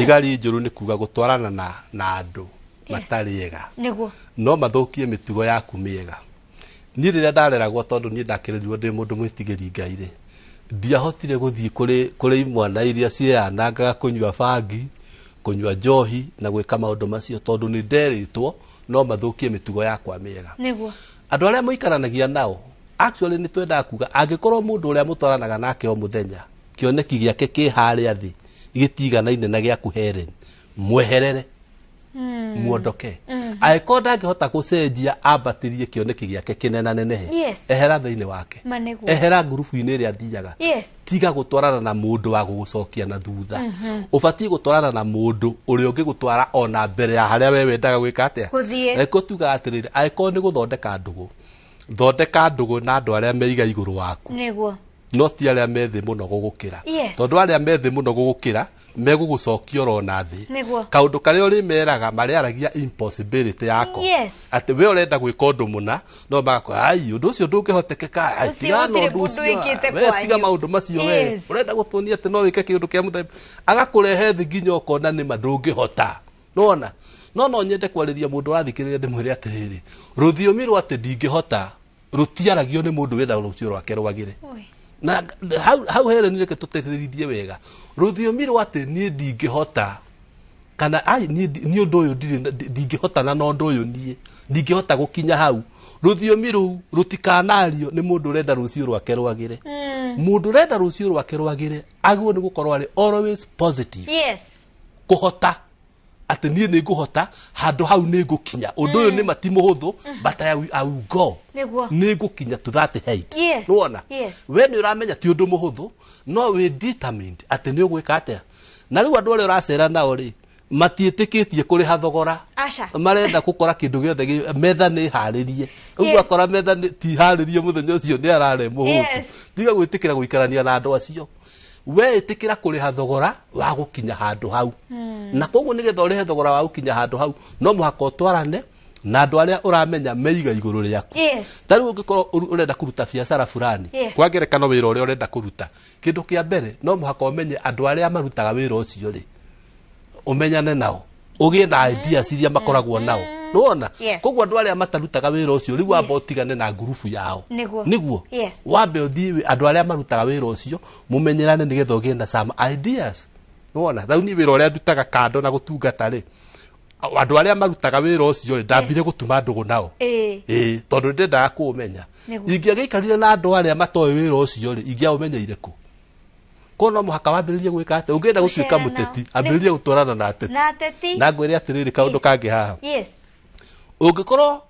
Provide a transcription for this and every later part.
tigari njuru ni kuga gutwarana na andu matariega no mathukie mitugo yaku miega ni rira ndareragwo tondu ni ndakirerirwo ndi mundu mwitigiri Ngai ri ndiahotire guthii kuri imwana iria cianangaga kunywa bangi kunywa njohi na gwika maundu macio tondu ni nderitwo no mathukie mitugo yakwa miega andu aria muikaranagia nao actually ni twenda kuga angikorwo mundu uria mutwaranaga nake o muthenya kioneki giake ki haria thi gitiganaine na giaku Helen mweherere muondoke aikonda angihota gucenjia ambatirie kioneki giake kinena nenehe ehera thiini wake ehera ngurubu-ini iria thiaga tiga gutwarana na mundu wa gugucokia na thutha ubatie gutwarana na mundu uria ungigutwara ona mbere ya haria we wendaga gwika atia eko tuga atiriri aikonda ni guthondeka ndugu na andu aria meiga iguru waku no ti aria methi muno gugukira tondu aria methi muno gugukira megugucokia rona thi kaundu karia uri meraga mariaragia impossibility yako ati we urenda gwika undu muna no magako ai undu ucio ndungihotekeka ai tiga no undu ucio we tiga maundu macio we urenda gutunia ati no wike kindu kia muthemba agakurehe thi nginya ukona ni mandungihota nona no nyende kwariria mundu rathikiriria ndimwire atiriri ruthiomi rwa ati ndingihota rutiaragio ni mundu wenda rucio rwake rwagire na hau here ni reke tuteithirithie wega ruthiomi rwa ati ni ndingihota kana ai ni undu uyu ndingihota na no undu uyu nie ndingihota gukinya hau ruthiomi ru rutikanario ni mundu urenda rucio rwake rwagire mundu urenda rucio rwake rwagire agwo ni gukorwo ari always positive kuhota ati nie ni nguhota handu hau ni ngukinya undu uyu ni matimu huthu but I will go ni ngukinya to that height nuona we ni uramenya ti undu muhuthu no we determined ati ni ugwika atia na riu andu aria uracera nao ri matiitikitie kuri hathogora marenda gukora kindu giothe metha ni haririe ugu akora metha ti haririe muthenya ucio ni arare muhutu tiga gwitikira guikarania na andu acio we itikira kuri hathogora wa gukinya handu hau na koguo nigetha uri hathogora wa gukinya handu hau no muhaka utwarane na andu aria uramenya meiga iguru riaku tari ungikorwo urenda kuruta biacara fulani kwa ngerekano wira uria urenda kuruta kindu kia mbere no muhaka umenye andu aria marutaga wira ucio ri umenyane nao ugie na ideas iria makoragwo nao nuona koguo andu aria matarutaga wira ucio riu amba utigane na ngurubu yao niguo wambe uthii andu aria marutaga wira ucio mumenyerane nigetha ugie na some ideas nuona thau ni wira uria ndutaga kando na gutungata ri andu aria marutaga wira ucio ri ndambire gutuma ndugu nao tondu ndendaga kuumenya ingiageikarire na andu aria matoe wira ucio ri ingiaumenyeire ku kono muhaka wambiririe gwika ate ungienda gutuika muteti ambiririe gutwarana na ateti na ngwire atiriri kaundu kangi haha ungikorwo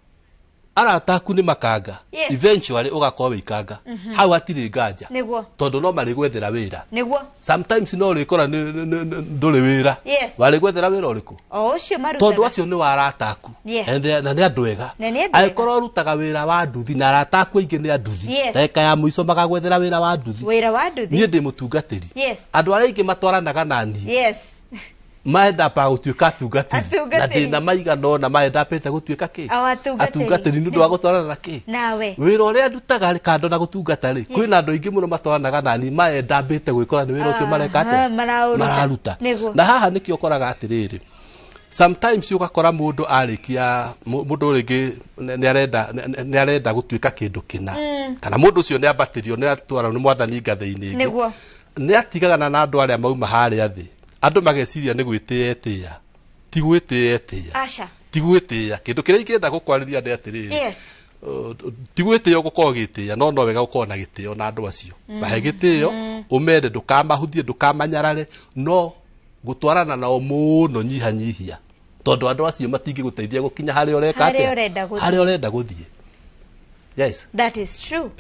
arataku ni makanga eventually ugakorwo wikanga hau atiri nganja tondu no mari gwethera wira sometimes no rikora nduri wira wari gwethera wira uriku tondu acio ni warataku na ni andu ega aikorwo rutaga wira wa nduthi na arataku aingi ni anduthi ndeka ya muico magagwethera wira wa nduthi ni ndi mutungatiri andu aria aingi matwaranaga nani maenda pa gutuika atungatiri na ndina maigano na maenda pete gutuika ki atungatiri ni ndu wa gutwarana na ki wira uria ndutaga ri kando na gutungata ri kwina andu aingi muno matwaranaga nani maenda pete gwikora ni wira ucio mareka ate mararuta na haha nikio ukoraga atiriri sometimes ugakora mundu arikia mundu ringi ni arenda gutuika kindu kina kana mundu ucio ni ambatirio ni atwara ni mwathani ngathini ingi ni atigaga na andu aria mauma haria thi andu mageciria ni gwitiyetia ti gwitiyetia ti gwitia kindu kiria ingenda gukwariria ndi atiriri ti gwitia gukorwo gitia no wega gukorwo na gitio na andu acio bahe gitio umende ndukamahuthie ndukamanyarare no gutwarana nao muno nyihanyihia tondu andu acio matingi guteithia gukinya haria ureka atia haria urenda guthie that is true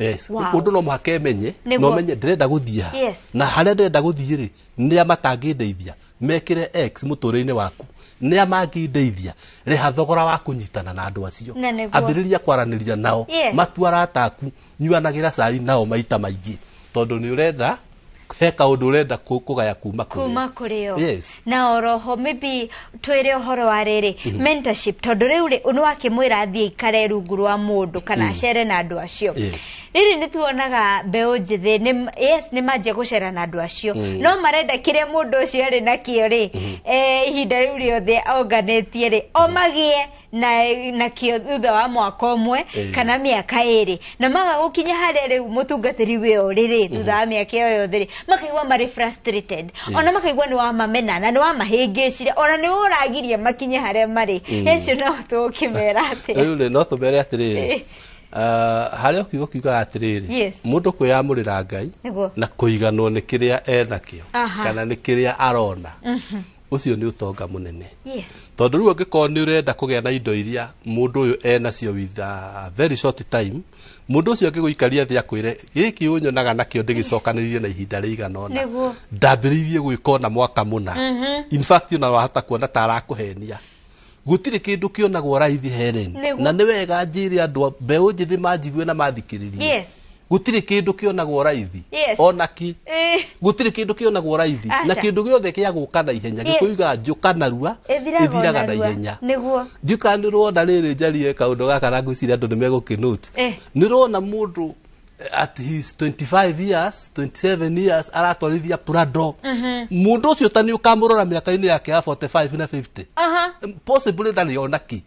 undu no muhaka menye no menye ndirenda guthia na haria ndirenda guthie ri ni amatangindeithia mekire x muturire waku ni amangindeithia reha thogora wa kunyitana na andu acio ambiriria kwaraniria nao matuara ataku nyuanagira cai nao maita maingi tondu ni urenda heka undu urenda kugaya kuma kurio. Yes. Na oroho maybe twire ohoro wa riri mentorship tondu riu ri unu akimwira athie ikare rungu rwa mundu kana acere na andu acio. Riri ni tuonaga mbeu njithi ni manjia gucera na andu acio no marenda kiria mundu ucio ari nakio ri ihinda riu riothe onganetie ri omagie na kio thutha wa mwaka umwe kana miaka iri na maga gukinya haria riu mutungatiri we oriri thutha wa miaka iyo yothe ri makaigwa mari frustrated ona makaigwa ni wa mamena na ni wa mahingicire ona ni uragirie makinye haria mari ecio no tukimera ati riu no tumere atiriri haria kiuga atiriri mundu kwiyamurira Ngai na kuiganwo ni kiria enakio kana ni kiria arona ucio ni utonga munene tondu riu angiko ni urenda kugia na indo iria mundu uyu enacio with a very short time mundu ucio angiguikaria thia kwire giki unyonaga nakio ndigicokaniririe na ihinda riigana ona ndambiririe gwikona mwaka muna in fact una wahota kuona tarakuhenia gutire kindu kionagwo raithi hereni na ni wega njiri andu mbeu njithi manjigwe na mathikiririe gutire kindu kionagwo raithi onaki gutire kindu kionagwo raithi na kindu giothe kia guka na ihenya gikuiga njuka narua ithiraga na ihenya niguo njukanirwo na riri njarie kaundu gaka na ngwiciria andu nimegukinote nirona mundu at his 25 years 27 years aratwarithia Prado mundu ucio tani ukamurora miaka-ini yake ya 45 na 50 possibly ndari onaki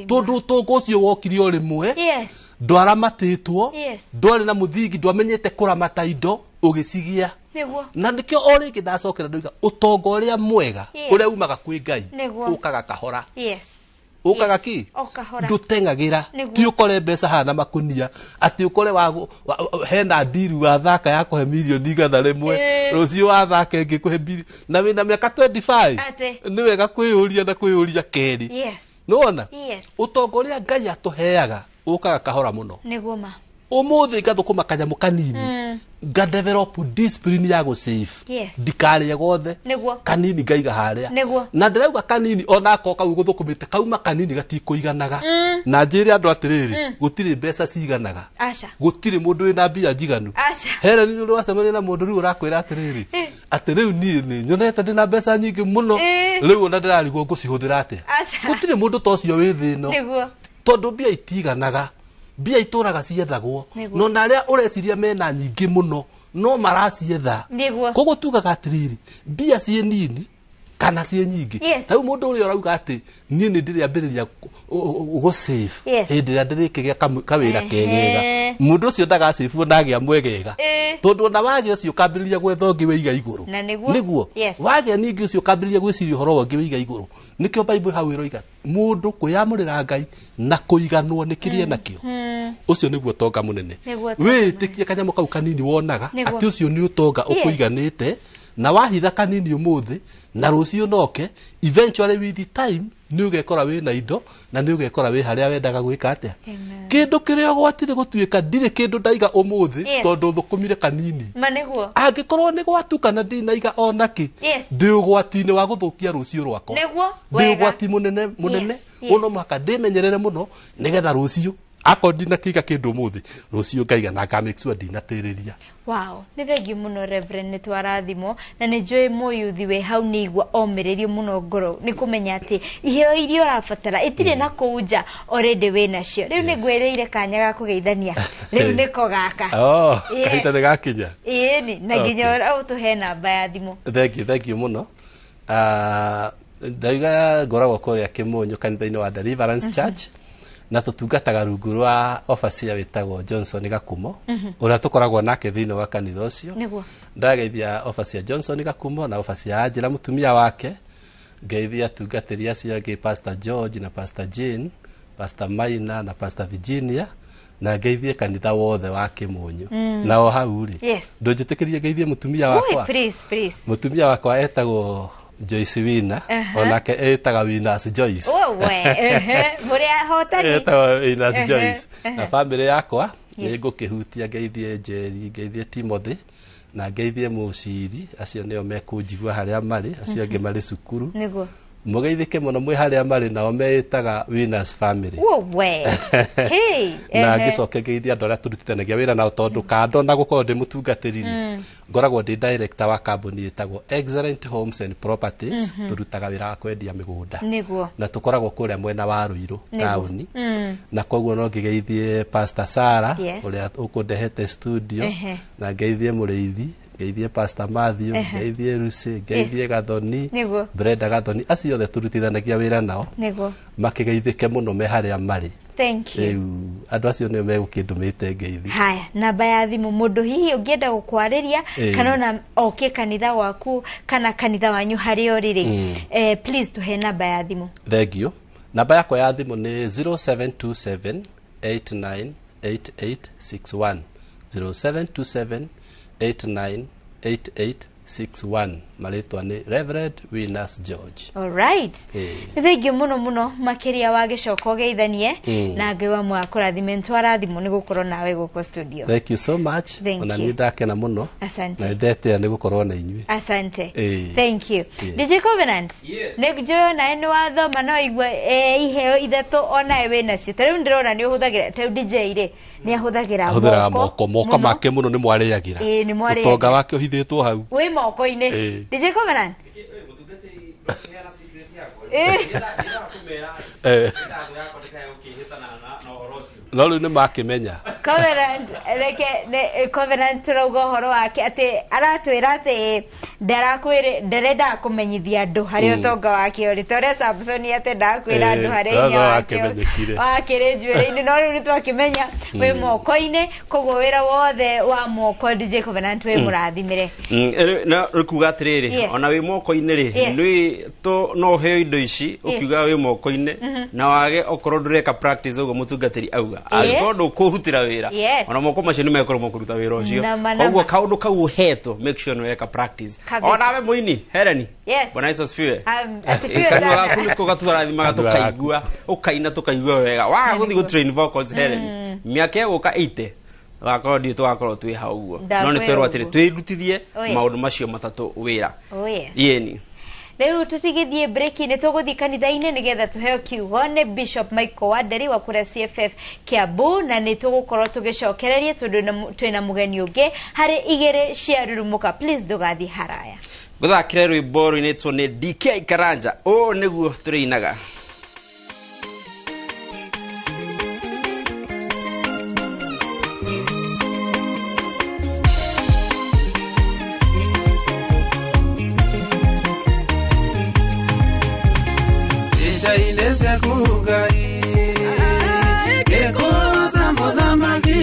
tondu utongo ucio wokirio rimwe ndwaramatitwo ndwari na muthingi ndwamenyete kuramata indo ugicigia na nikio o ringi ndacokera nduga utongo uria mwega uria umaga kwi Ngai ukaga kahora ukaga ki ndutengagira ti ukore mbeca hana makunia ati ukore hena ndiru wa thaka ya kuhe milioni igana rimwe rucio wa thaka ingi kuhe na wina miaka 25 ni wega kwiyuria na kwiyuria keri nuona utongo uria Ngai atuheaga ukaga kahora muno niguo ma umuthi ngathukuma kanyamu kanini nga develop discipline ya go save dikari gothe kanini ngaiga haria na ndirauga kanini ona ko kau guthukumite kauma kanini gatikuiganaga na njiri andu atiriri gutiri mbeca ciganaga gutiri mundu wina mbia njiganu here ni uri wacemania na mundu riu urakwira atiriri ati riu ni nyonete ndina mbeca nyingi muno riu ona ndirarigwo ngucihuthira atia gutiri mundu tocio wi thino tondu mbia itiganaga mbia ituraga ciethagwo no na aria ureciria mena nyingi muno no maracietha koguo tugaga atiriri mbia cie nini kana cie nyingi tau mundu uri urauga ati nie ni ndiri ambiriria go save hindi ya ndirikigia kawira kegega mundu ucio ndaga save ndagia mwegega tondu na wage ucio kambiriria gwetha ungi wiga iguru niguo wage ningi ucio kambiriria gwiciria horo ungi wiga iguru nikio Bible hau iroiga mundu kuyamurira Ngai na kuiganwo nikirie nakio ucio niguo tonga munene witikie kanyamu kau kanini wonaga ati ucio ni utonga ukuiganite na wahitha kanini umuthi na rucio noke eventually with the time ni ugekora we na indo na ni ugekora we haria wendaga gwika atia kindu kiria gwatire gutuika ndire kindu ndaiga umuthi tondu thukumire kanini maniguo angikorwo ni gwatu kana ndinaiga onaki ndi ugwatine wa guthukia rucio rwako ndi ugwati munene uno maka ndimenyerere muno nigetha rucio akondi na kiga kindu umuthi rucio ngaiga na ka make sure ndinatiriria wow ni thengi muno Reverend ni twarathimo na ni njui muyuthi we hau ni igwa omiririo muno ngoro ni kumenya ati iheo irio rafatara itire na kuja already we nacio riu ni ngwereire kanya ga kugeithania riu niko gaka kaita ni gakinya ni na nginya utuhe namba ya thimu thengi muno ndaiga ngoragwo kuria Kimunyu kanitha-ini wa Deliverance Church na tutungataga rungu rwa office ya witagwo Johnson Gakumo uria tukoragwo nake thiini wa kanitha ucio ndageithia office ya Johnson Gakumo na office ya Angela mutumia wake ngeithia tungatiria acio angi Pastor George na Pastor Jane Pastor Maina na Pastor Virginia na ngeithie kanitha wothe wa Kimunyu na o hau ri ndunjitikirie ngeithie mutumia wakwa please mutumia wakwa etagwo Joyce Wina onake etaga Winners Joyce muria hotani etaga Winners Joyce na family yakwa ni ngukihutia ngeithie Njeri ngeithie Timothy na ngeithie Muciri acio nio mekunjigua haria mari acio angi mari cukuru mugeithike muno mwi haria mari nao meitaga Winners Family we hey na ngicoke ngeithia andu aria turutithanagia wira nao tondu kando na gukorwo ndi mutungatiriri ngoragwo ndi director wa company itagwo Excellent Homes and Properties turutaga wira wa kwendia migunda na tukoragwo kuria mwena wa Ruiru tauni na koguo no ngigeithie Pastor Sara uria ukundehete studio na ngeithie Muriithi ngeithie Pastor Matthew ngeithie Lucy ngeithie Gathoni Brenda Gathoni acio othe turutithanagia wira nao makigeithike muno me haria mari. Thank you. Andu acio nio megukindumite ngeithi. Haya, namba ya thimu mundu hihi ungienda gukwariria kana ona oke kanitha waku kana kanitha wanyu hari oriri please tuhe namba ya thimu. Thank you. Namba yako ya thimu ni 0727 898861 0727 898861 maritwa ni Reverend Winners George. All right. Thank you muno makiria wa gicoko geithanie na ngewa mwakurathime ntwarathimo ni gukorwo nawe guko studio. Thank you so much. Ona ni ndakena muno. Asante. Na ndete ni gukorwo na inyui. Asante. Thank you. DJ Covenant. Yes. Negjo na eno wathoma no igwa iheo ithatu ona ewe nacio. Tariu ndirona ni uhuthagira tariu DJ ire ni ahuthagira moko make muno ni mwariagira. Ni mwariagira. Utonga wake uhithitwo hau. Wi moko-ini. DJ Covenant. No riu ni makimenya Covenant turauga horo wake ati aratwira ati ndarenda kumenyithia andu hari utonga wake uri tore Samson ati ndakwira andu hari nya wake wakire njwere-ini no riu nitwakimenya wi moko-ini koguo wira wothe wa moko DJ Covenant we murathimire na kuga atiriri ona wi moko-ini ri ni to no heo indo ici ukiuga wi moko-ini na wage okorwo ndureka practice ugo mutungatiri auga agikorwo kuhutira wira ona moko macio ni mekorwo mukuruta wira ucio koguo kaundu kau uhetwo make sure nweka practice ona we muini Heleni Bwana Yesu asifiwe kanwa gaku niko gaturathima tukaigua ukaina tukaigua wega wa guthi gu train vocals Heleni miaka guka 80 wakorwo ndi twakorwo twi hau guo no ni twerwo atiri twirutithie maundu macio matatu wira yeni. Leo tutigithie break ni tuguthi kanitha-ini nigetha tuheo kiugo ni Bishop Michael Waderi wa kura CFF Kiambu na ni tugukorwo tugicokereria tondu twina mugeni ungi hari igere cia Rurumũka. Please ndugathi haraya guthakire rwimbo rwinitwo ni DK Karanja o niguo turinaga Inese kugai Kekuza mudhamaki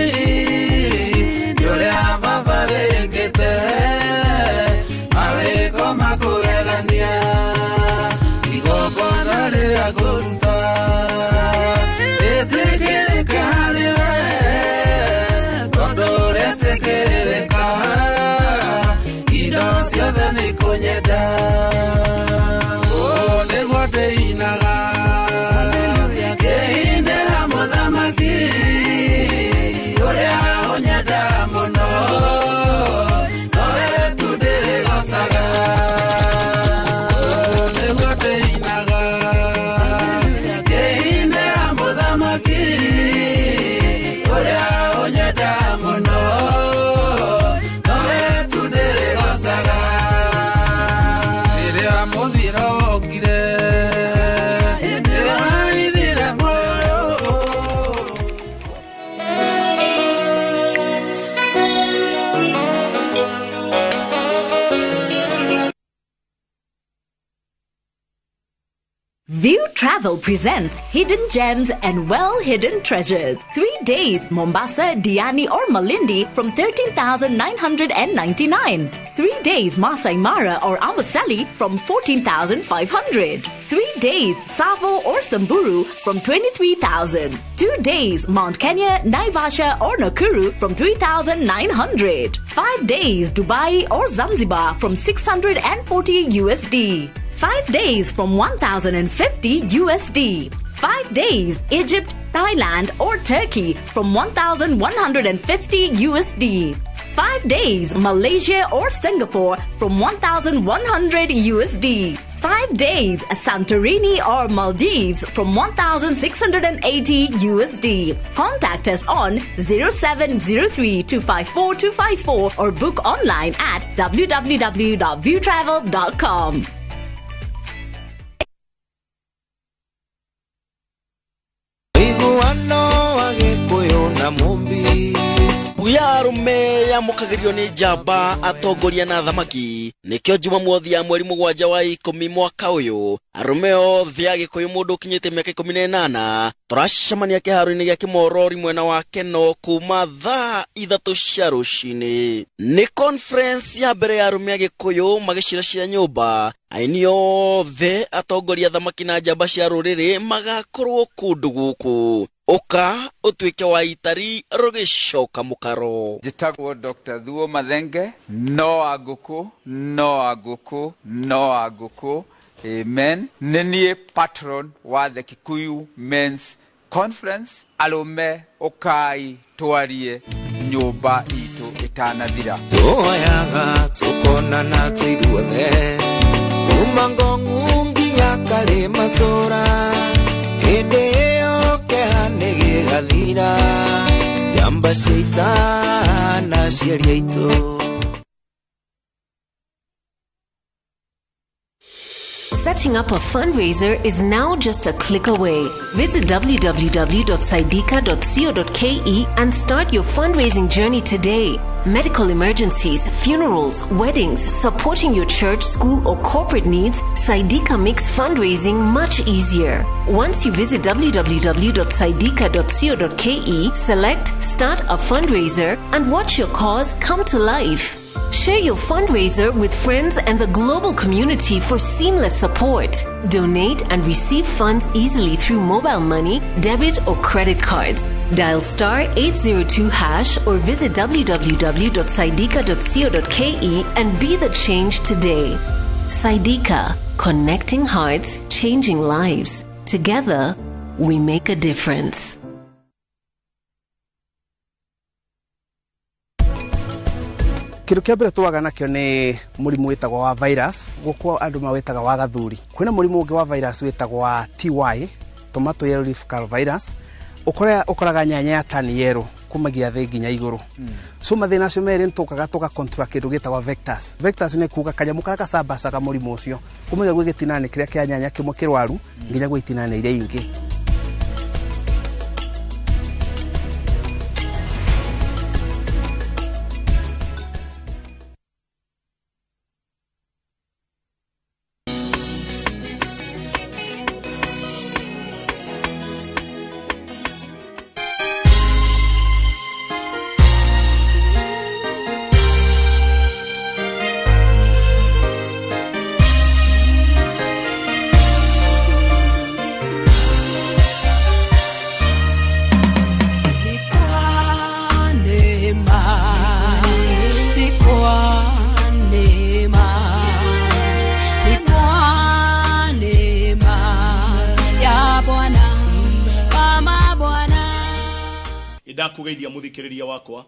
Yore ababa vekete Aweko makuregania Igokona lea kuruta Etekereka liwe Kondo retekereka Indo siothe ni kunyeda Ole guate inaga View Travel presents Hidden Gems and Well-Hidden Treasures. 3 days, Mombasa, Diani or Malindi from 13,999. 3 days, Masai Mara or Amboseli from 14,500. 3 days, Savo or Samburu from 23,000. 2 days, Mount Kenya, Naivasha or Nakuru from 3,900. 5 days, Dubai or Zanzibar from 640 USD. 5 days from 1,050 USD. 5 days, Egypt, Thailand or Turkey from 1,150 USD. 5 days, Malaysia or Singapore from 1,100 USD. 5 days Santorini or Maldives from 1,680 USD. Contact us on 0703-254-254 or book online at www.viewtravel.com. Uyarume ya mukagirio ni jamba atongoria na thamaki nikyo juma mwothi ya mweri mugwanja wa 10 mwaka uyu arume othe agikuyu mundu kinyite miaka 18 turacemania kiharo-ini gia Kimorori mwena wa Keno kuma thaa 3 cia rucini. Ni conference ya mbere ya arume agikuyu magicira nyumba aini othe atongoria thamaki na jamba cia ruriri magakorwo kundu guku. Oka utwike wa itari rugicoka mukaro. Jitagwo Dr. Thuo Mathenge. No aguku. Amen. Nenie patron wa the Kikuyu Men's Conference. Alume okai twarie nyumba itu itanathira. Tuoyaga tukonana tuithuothe kuma Ngongu nginya Kalimatura. Hĩndĩ ĩyo kĩhane gĩgathira jamba ciaitana ciaria itu. Setting up a fundraiser is now just a click away. Visit www.saidika.co.ke and start your fundraising journey today. Medical emergencies, funerals, weddings, supporting your church, school, or corporate needs, Saidika makes fundraising much easier. Once you visit www.saidika.co.ke, select Start a Fundraiser and watch your cause come to life. Share your fundraiser with friends and the global community for seamless support. Donate and receive funds easily through mobile money, debit or credit cards. Dial *802# or visit www.saidika.co.ke and be the change today. Saidika, connecting hearts, changing lives. Together, we make a difference. Kiru kia mbere twaga nakio ni murimu witagwo wa virus guko andu mawetaga wa gathuri. Kwina murimu ungi wa virus witagwo wa TY, tomato yellow leaf curl virus. Ukoraga nyanya ya tani yero kumagia thĩ nginya iguru. So mathina acio meri ntukaga control kindu gitagwo vectors. Vectors ni kuga kanyamu kara gacabacaga murimu ucio kumagia gwi gitinane kiria kia nyanya kimwe kirwaru nginya gwi itinane iria ingi. Kugeithia muthikiriria wakwa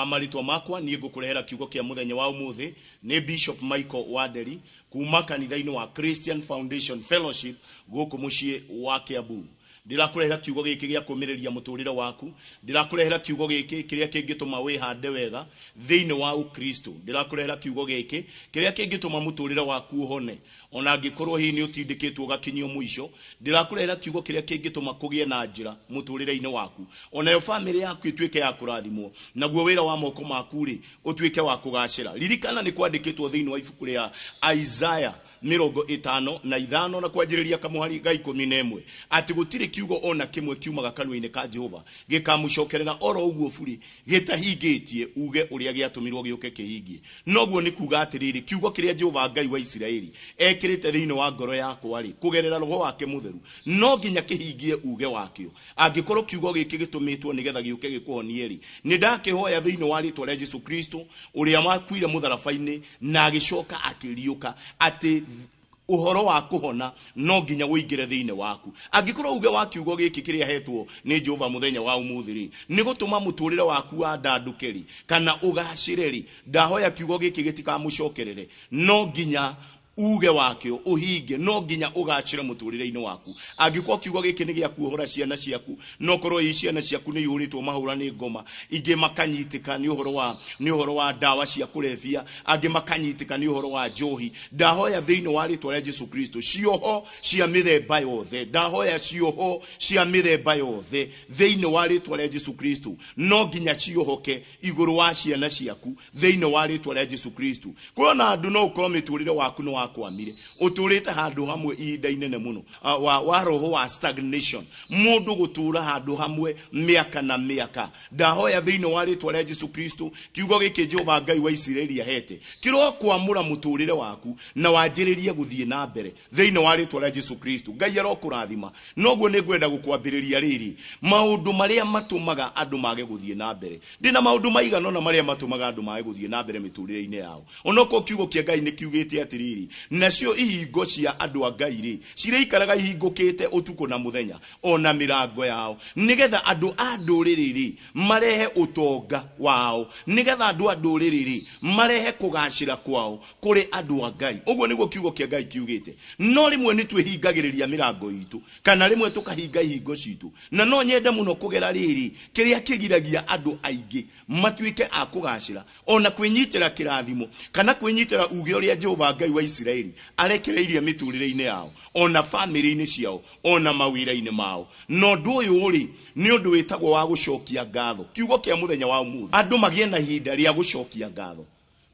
maritwa makwa nie ngukurehera kiugo kia muthenya wa umuthi ni Bishop Michael Waderi kuma kanitha-ini wa Christian Foundation Fellowship guku mucii wa Kiambu. Ndirakurehera kiugo giki gia kumiriria muturire waku, ndirakurehera kiugo giki kiria kingituma wihande wega thiini wa ukristo, ndirakurehera kiugo giki kiria kingituma muturire waku uhone ona angikorwo hi ni utindikitwo gakinyio mwisho. Ndirakurehera kiugo kiria kingituma kugie na njira muturire-ini waku, ona yo family yaku itwike ya kurathimwo, naguo wira wa moko maku ri utwike wa kugacira. Ririkana ni kwandikitwo thiini wa ibuku ria Isaiah 55 na kwanjiriria kamuhari ga 11 ati gutiri kiugo ona kimwe kiumaga kanua-ini ka Jehova gikamucokerera oro uguo buri gitahingitie uge uria giatumirwo giuke kihingie. Noguo ni kuga atiriri kiugo kiria Jehova Ngai wa Isiraeli ekirite thiini wa ngoro yakwa ri kugerera roho wake mutheru no nginya kihingie uge wakio. Angikorwo kiugo giki gitumitwo nigetha giuke gikuhonie ri ni ndakihoya thiini wa ritwa ria Jesu Kristo uria makuire mutharabaini na agicoka akiriuka ati uhoro wa kuhona no nginya uingire thiine waku. Angikorwo uge wa kiugo giki kiria hetwo ni Jehova muthenya wa umuthiri ni gutuma muturire waku wa ndandukeri kana ugacireri, ndahoya kiugo giki gitikamucokerere no nginya uge wakio uhinge no nginya ugacira muturire-ini waku angikwo kiugo giki ni gia kuohora ciana ciaku no korwo ciana ciaku ni yuritwo mahura ni ngoma inge makanyitika ni uhoro wa dawa cia kulevia ange makanyitika ni uhoro wa njohi ndahoya thiini wa ritwa ria Jesu Kristo cioho cia mithemba yothe ndahoya cioho cia mithemba yothe thiini wa ritwa ria Jesu Kristo no nginya ciohoke iguru wa ciana ciaku thiini wa ritwa ria Jesu Kristo kuona andu no ukorwo miturire waku no wakwamire uturite handu hamwe ihinda inene muno wa roho wa stagnation mundu gutura handu hamwe miaka na miaka ndahoya thiini wa ritwa ria Jesu Kristo kiugo giki Jehova Ngai wa Isiraeli ahete kiro kwamura muturire waku na wanjiririe guthie na mbere thiini wa ritwa ria Jesu Kristo Ngai arokurathima noguo ni ngwenda gukwambiriria riri maundu maria matumaga andu mage guthie na mbere ndina maundu maigano na maria matumaga andu mage guthie na mbere miturire-ini yao onoko kiugo kia Ngai ni kiugite atiriri nacio ihingo cia andu a Ngai ri cireikaraga ihingukite utuko na muthenya ona mirango yao nigetha andu a nduriri ri marehe utonga wao nigetha andu a nduriri ri marehe kugacira kwao kuri andu a Ngai uguo niguo kiugo kia Ngai kiugite no rimwe ni twihingagiriria mirango itu kana rimwe tukahinga ihingo citu na no nyende muno kugera riri kiria kigiragia andu aingi matuike a kugacira ona kwinyitira kirathimo kana kwinyitira uge uria Jehova Ngai wa Isiraeli arekereirie miturire-ini yao ona family-ini ciao ona mawira-ini mao no ndu uyu uri ni undu witagwo wa gucokia ngatho kiugo kia muthenya wa umuthi andu magie na ihinda ria gucokia ngatho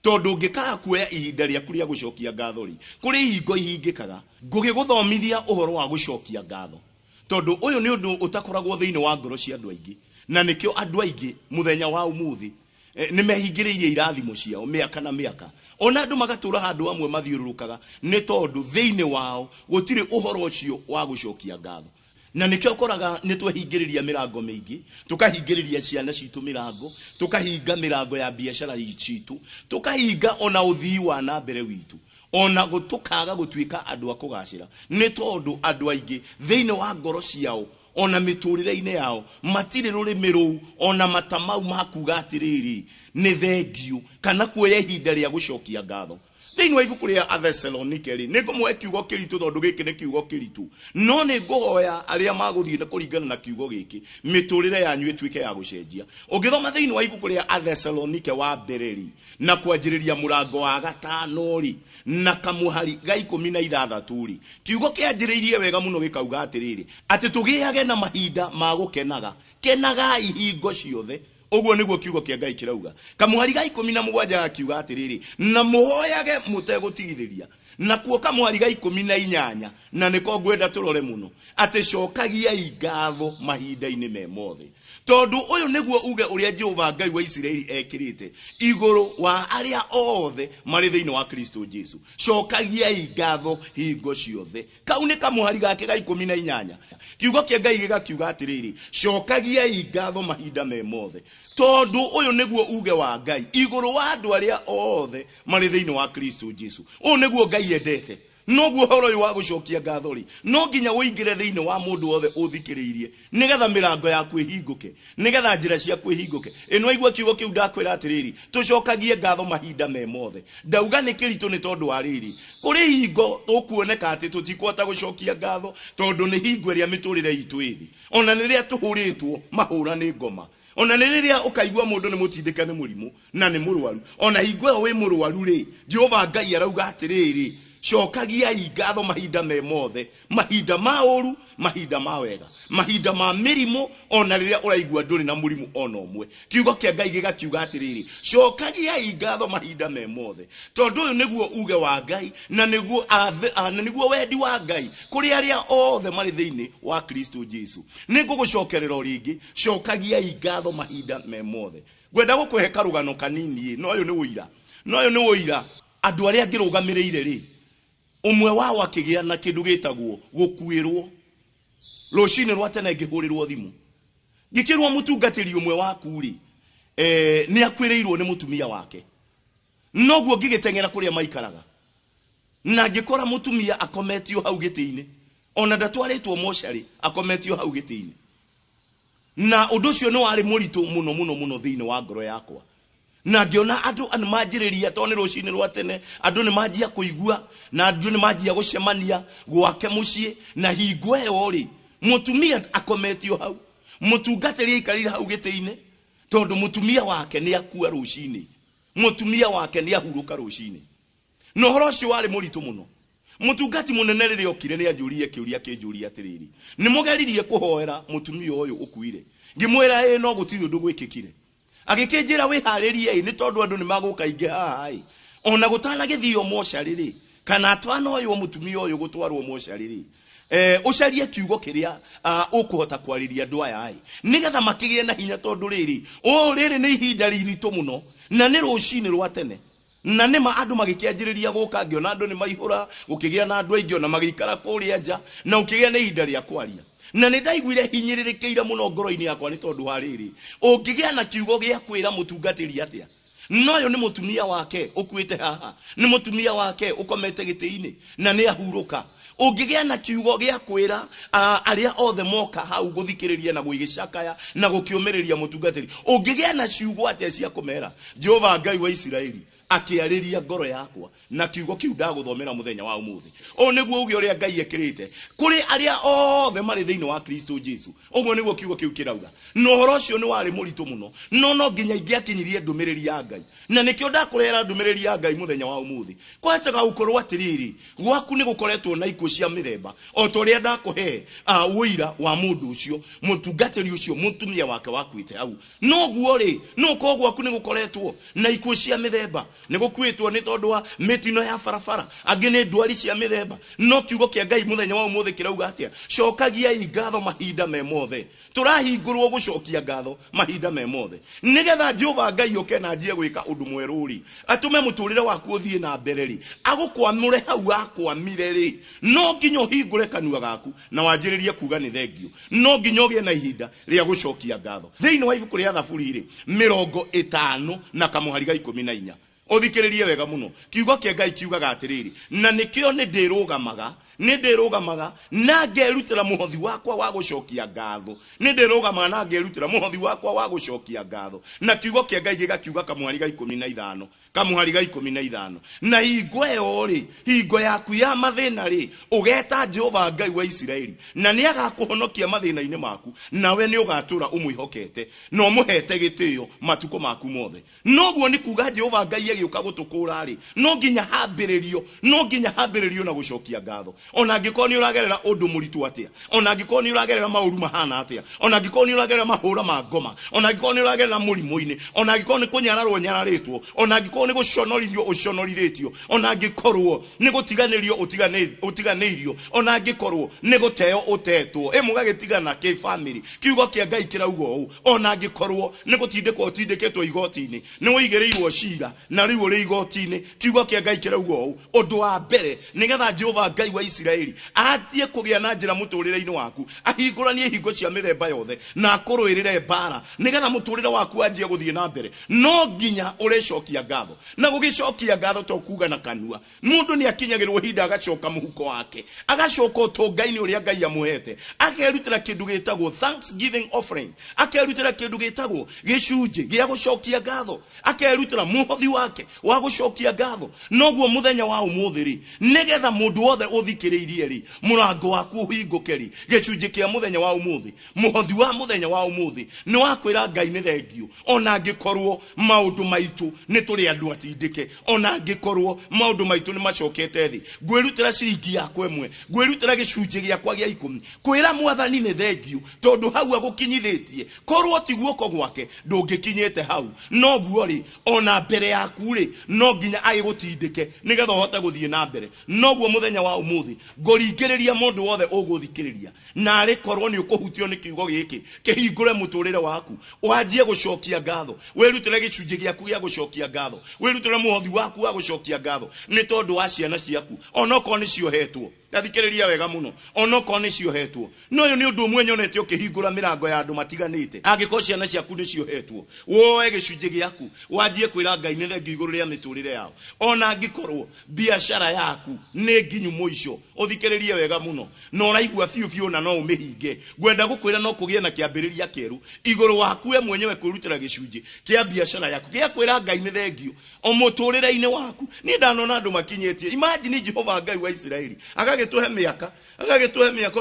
tondu ngikaga kuoya ihinda ria kuria gucokia ngatho ri kuri ihingo ihingikaga ngugiguthomithia uhoro wa gucokia ngatho tondu uyu ni undu utakoragwo thiini wa ngoro cia andu aingi na nikio andu aingi muthenya wa umuthi ni mehingiririe irathimo ciao miaka na miaka ona andu magatura handu amwe mathiururukaga ni tondu thiini wao gutire uhoro ucio wa gucokia ngatho na nikio koraga ni twehingiriria mirango mingi tukahingiriria ciana citu mirango tukahinga mirango ya biashara citu tukahinga ona uthii wa na mbere witu ona gutukaga gutuika andu a kugacira ni tondu andu aingi thiini wa ngoro ciao ona miturire-ini yao matire rurimi ruu ona matamau makuga atiriri ni thengiu kana kuoya ihinda ria gucokia ngatho thiini wa ibuku ria Athessalonike ri ningumwe kiugo kiritu tondu giki ni kiugo kiritu no ni nguhoya aria maguthie na kuringana na kiugo giki miturire yanyu ituike ya gucenjia ungithoma thiini wa ibuku ria Athessalonike wa bereri na kwanjiriria murango wa 5 ri na kamuhari ga 16 ri kiugo kianjiriirie wega muno gikauga atiriri ati tugiage na mahinda ma gukenaga kenaga ihingo ciothe uguo niguo kiugo kia Ngai kirauga kamuhari ga 17 kiuga atiriri na muhoyage mutegutigithiria na kuo kamuhari ga 18 na niko ngwenda turore muno ati cokagia ngatho mahinda-ini me mothe tondu uyu niguo uge uria Jehova Ngai wa Isiraeli ekirite iguru wa aria othe mari thiini wa Kristo Jesu cokagia ngatho hingo ciothe kau ni kamuhari gake ga 18 kiugo kia Ngai gigakiuga atiriri cokagia ngatho mahinda me mothe tondu uyu niguo uge wa Ngai iguru wa andu aria othe mari thiini wa Kristo Jesu uyu niguo Ngai endete noguo horo yu wa gucokia ngatho ri no nginya uingire thiini wa mundu wothe uthikiriirie nigetha mirango yaku ihinguke nigetha njira ciaku ihinguke ino igua kiugo kiu ndakwira atiriri tucokagie ngatho mahinda me mothe ndauga ni kiritu ni tondu wa riri kuri hingo tukuoneka ati tutikwota gucokia ngatho tondu ni hingo iria miturire itu ithi ona niria tuhuritwo mahura ni ngoma ona niria ukaigua mundu ni mutindika ni murimu na ni murwaru ona hingo we murwaru ri Jehova Ngai arauga atiriri cokagia ngatho mahinda me mothe mahinda ma uru mahinda ma wega mahinda ma mirimu ona riria uraigua nduri na murimu ona umwe kiugo kia Ngai gigakiuga atiriri cokagia ngatho mahinda me mothe tondu uyu niguo uge wa Ngai na niguo wendi wa Ngai kuri aria othe mari thiini wa Kristo Jesu ningugucokerera ringi cokagia ngatho mahinda me mothe gwenda gukuhe karugano kanini no uyu ni uira andu aria ngirugamirire ri umwe wao akigia na kindu gitagwo gukuirwo rucini rwa tene ngihurirwo thimu ngikirwo mutungatiri umwe waku ri ni akwireirwo ni mutumia wake noguo ngigitengera kuria maikaraga na ngikora mutumia akometio hau giti-ini ona ndatwaritwo moshari akometio hau giti-ini na undu cio ni wari muritu muno thiini wa ngoro yakwa na ngiona andu an majiriria to ni rucini rwa tene andu ni majia kuigua na andu ni majia gucemania gwake mucii na hingo ĩyo ri mutumia akometio hau mutungatĩri ikarire hau gĩtĩ-inĩ tondu mutumia wake ni akua rucini mutumia wake ni ahuruka rucini no horo cio wari muritu muno mutungati munene rĩrĩa okire ni anjurie kiuria kinjuria atiriri ni mugeririe kuhoera mutumia uyu ukuire ngimwira no gutiri undu gwikikire agikinjira wiharirie ni tondu andu ni maguka inge haha ona gutana githio moshariri kana atwana uyu mutumia uyu gutwarwo moshariri ucarie kiugo kiria ukuhota kwariria andu aya nigetha makigie na hinya tondu riri ni ihinda riritu muno na ni rucini rwa tene na nima andu magikianjiriria guka ngiona andu ni maihura gukigia na andu aingi ona magikara kuria nja na ukigia na ihinda ria kwaria na ni ndaiguire hinyiririkiire muno ngoro-ini yakwa ni tondu hariri ungigia na kiugo gia kwira mutungatiri atia noyo ni mutumia wake ukuite haha ni mutumia wake ukomete gĩtĩ-inĩ na ni ahuruka ungigia na kiugo gia kwira aria othe moka hau guthikiriria na gwigicakaya na gukiumiriria mutungatiri ungigia na ciugo atia cia kumera Jehova Ngai wa Isiraeli akiariria ngoro yakwa na kiugo kiu ndaguthomera muthenya wa umuthi o niguo uge uria Ngai ekirite kuri aria othe mari thiini wa Kristo Jesu uguo niguo kiugo kiu kirauga no horo cio ni wari muritu muno no nginya ingiakinyirie ndumiriri ya Ngai na nikio ndakurera ndumiriri ya Ngai muthenya wa umuthi kwetaga ukorwo atiriri gwaku ni gukoretwo na ikuo cia mithemba o toria ndakuhe wira wa mundu ucio mutungatiri ucio mutumia wake wakuite hau no guo ri no ko gwaku ni gukoretwo na ikuo cia mithemba ni gukwitwo ni tondu wa mitino ya farafara angi ni ndwari cia mithemba no kiugo kia Ngai muthenya wa umuthi kirauga atia cokagia ngatho mahinda me mothe turahingurwo gucokia ngatho mahinda me mothe nigetha Jehova Ngai oke na njie gwika undu mweruri atume muturire waku uthie na mbere ri agukwamure hau akwamire ri no nginya uhingure kanua gaku na wanjiririe kuga ni thengio no nginya ugie na ihinda ria gucokia ngatho thiini wa ibuku ria Thaburi ri 50 na kamuhari ga 14 uthikiririe wega muno kiugo kia Ngai kiugaga atiriri na nikio ni ndirugamaga na ngerutira muhothi wakwa wa gucokia ngatho ni ndirugamaga na ngerutira muhothi wakwa wa gucokia ngatho na kiugo kia Ngai gigakiuga kamuhari ga 15 kamuhari ga 15 na hingo ĩyo ri hingo yaku ya mathina ri ugeta Jehova Ngai wa Isiraeli na ni agakuhonokia mathina-ini maku nawe ni ugatura umwihokete no muhete gitio matuko maku mothe noguo ni kuga Jehova Ngai agiuka gutukura ri no nginya hambiririo na gucokia ngatho ona ngiko ni uragerera undu muritu atia ona ngiko ni uragerera mauru mahana atia ona ngiko ni uragerera mahura ma ngoma ona ngiko ni uragerera murimo-ini ona ngiko ni kunyararwo nyararitwo ona ngiko ni guconorithirio ona ngikorwo ni gutiganirio utiganirio ona ngikorwo ni guteo utetwo mugagitigana ki family kiugo kia Ngai kirauga uu ona ngikorwo ni gutindikwo utindiketwo igoti-ini ni wigereirwo cira na riu uri igoti-ini kiugo kia Ngai kirauga uu undu wa mbere nigetha Jehova Ngai wa Isiraeli atie kugia na njira muturire-ini waku ahinguranie hingo cia mithemba yothe na akurwirire mbara nigetha muturire waku anjie guthie na mbere no nginya urecokia ngatho na gugicokia ngatho to kuga na kanua mundu ni akinyagirwo hinda agacoka muhuko wake agacoka utungai-ini uria Ngai amuhete akerutira kindu gitagwo thanksgiving offering akerutira kindu gitagwo gicunje gia gucokia ngatho akerutira muhothi wake wa gucokia ngatho noguo muthenya wa umuthi ri nigetha mundu wothe uthikiriirie ri murango waku uhinguke ri gicunje kia muthenya wa umuthi muhothi wa muthenya wa umuthi ni wakwira Ngai ni thengio ona ngikorwo maundu maitu ni turi andu atindike ona ngikorwo maundu maitu ni macokete thi ngwirutira ciringi yakwa imwe ngwirutira gicunje giakwa gia 10 kwira mwathani ni thengio tondu hau agukinyithitie korwo ti guoko gwake ndungikinyite hau no guo ri ona mbere yaku ri no nginya agigutindike nigetha uhote guthie na mbere no guo muthenya wa umuthi ngoringiriria mundu wothe uguthikiriria na ari korwo ni ukuhutio ni kiugo giki kihingure muturire waku wanjie gucokia ngatho wirutire gicunje giaku gia gucokia ngatho wirutire muhothi waku wa gucokia ngatho ni tondu wa ciana ciaku ona ko ni ciohetwo tathikiriria wega muno onoko ni ciohetwo no yo ni undu umwe nyonete ukihingura mirango ya andu matiganite angiko ciana ciaku ni ciohetwo woe gicunje giaku wanjie kwira Ngai ni thengi iguru ria miturire yao ona angikorwo biashara yaku ni nginyu muico uthikiririe wega muno no raigua fiu na no umihinge gwenda gukwira no kugie na kiambiriria kieru iguru waku we mwenyewe kwirutira gicunje kia biashara yaku kia kwira Ngai ni thengi o muturire-ini waku ni ndanona andu makinyetie imagine Jehova Ngai wa Israeli agagituhe miaka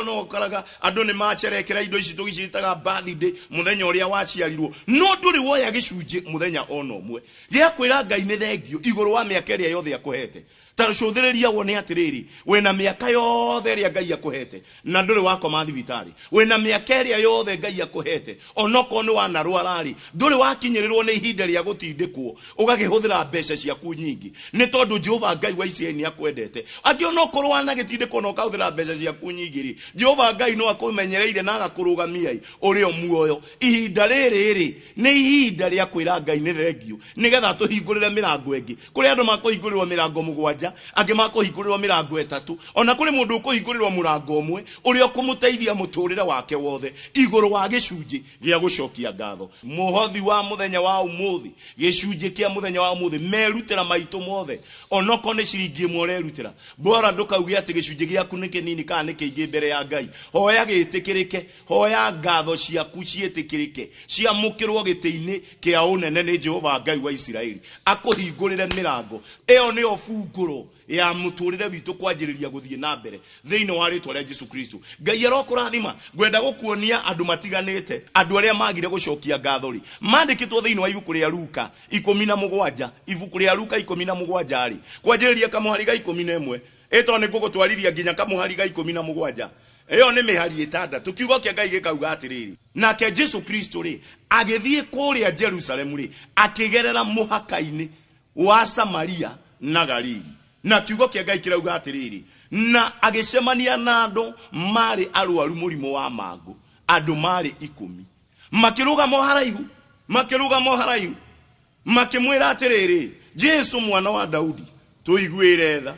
no okaraga andu ni macherekera indo ici tugicitaga birthday muthenya uria waciarirwo no nduri woya gicunje muthenya ono mwe gia kwira Ngai ni thengio iguru wa miaka iria yothe akuhete tarucuthiriria wone atiriri wena miaka yothe iria Ngai akuhete na nduri wako mathibitari wena miaka iria yothe Ngai akuhete onoko ni wanarwarari nduri wakinyirirwo ni ihinda ria gutindikwo ugagihuthira mbeca ciaku nyingi ni tondu Jehova Ngai wa Israeli ni akwendete angi onokorwo wana gitindikwo no kauthira mbeca ciaku nyingi ri Jehova Ngai no akumenyereire na agakurugamia uri o muoyo ihinda riri ni ihinda ria kwira Ngai ni thengio nigetha tuhingurire mirango engi kuri andu makuhingurirwo mirango mugwanja angi makuhingurirwo mirango etatu ona kuri mundu ukuhingurirwo murango umwe uri okumuteithia muturire wake wothe iguru wa gicunje gia gucokia ngatho muhothi wa muthenya wa umuthi gicunje kia muthenya wa umuthi merutira maitu mothe onoko ni ciringi imwe urerutira bora ndukauge ati gicunje giaku ni kinini kana ni kiingi mbere ya Ngai hoya gitikirike hoya ngatho ciaku cietikirike ciamukirwo giti-ini kia unene ni Jehova Ngai wa Israeli akuhingurire mirango iyo ni ofunguro ya muturire witu kwanjiriria guthie na mbere thiini wa ritwa ria Jesu Kristo Ngai arokurathima gwenda gukuonia andu matiganite andu aria magire gucokia ngatho ri mandikitwo thiini wa ibuku ria Luka 17 ibuku ria Luka 17 ri kwanjiriria kamuhari ga 11 eto ni gugutwarithia nginya kamuhari ga 17 eyo ni mihari itandatu kiugo kia Ngai gikauga atiriri nake Jesu Kristo ri agithie kuria Jerusalemu ri akigerera muhaka-ini wa Samaria na Galili na kiugo kia Ngai kirauga atiriri na agicemania na andu mari arwaru murimo wa mangu andu mari 10 makiruga haraihu makimwira atiriri Jesu mwana wa Daudi tuiguire tha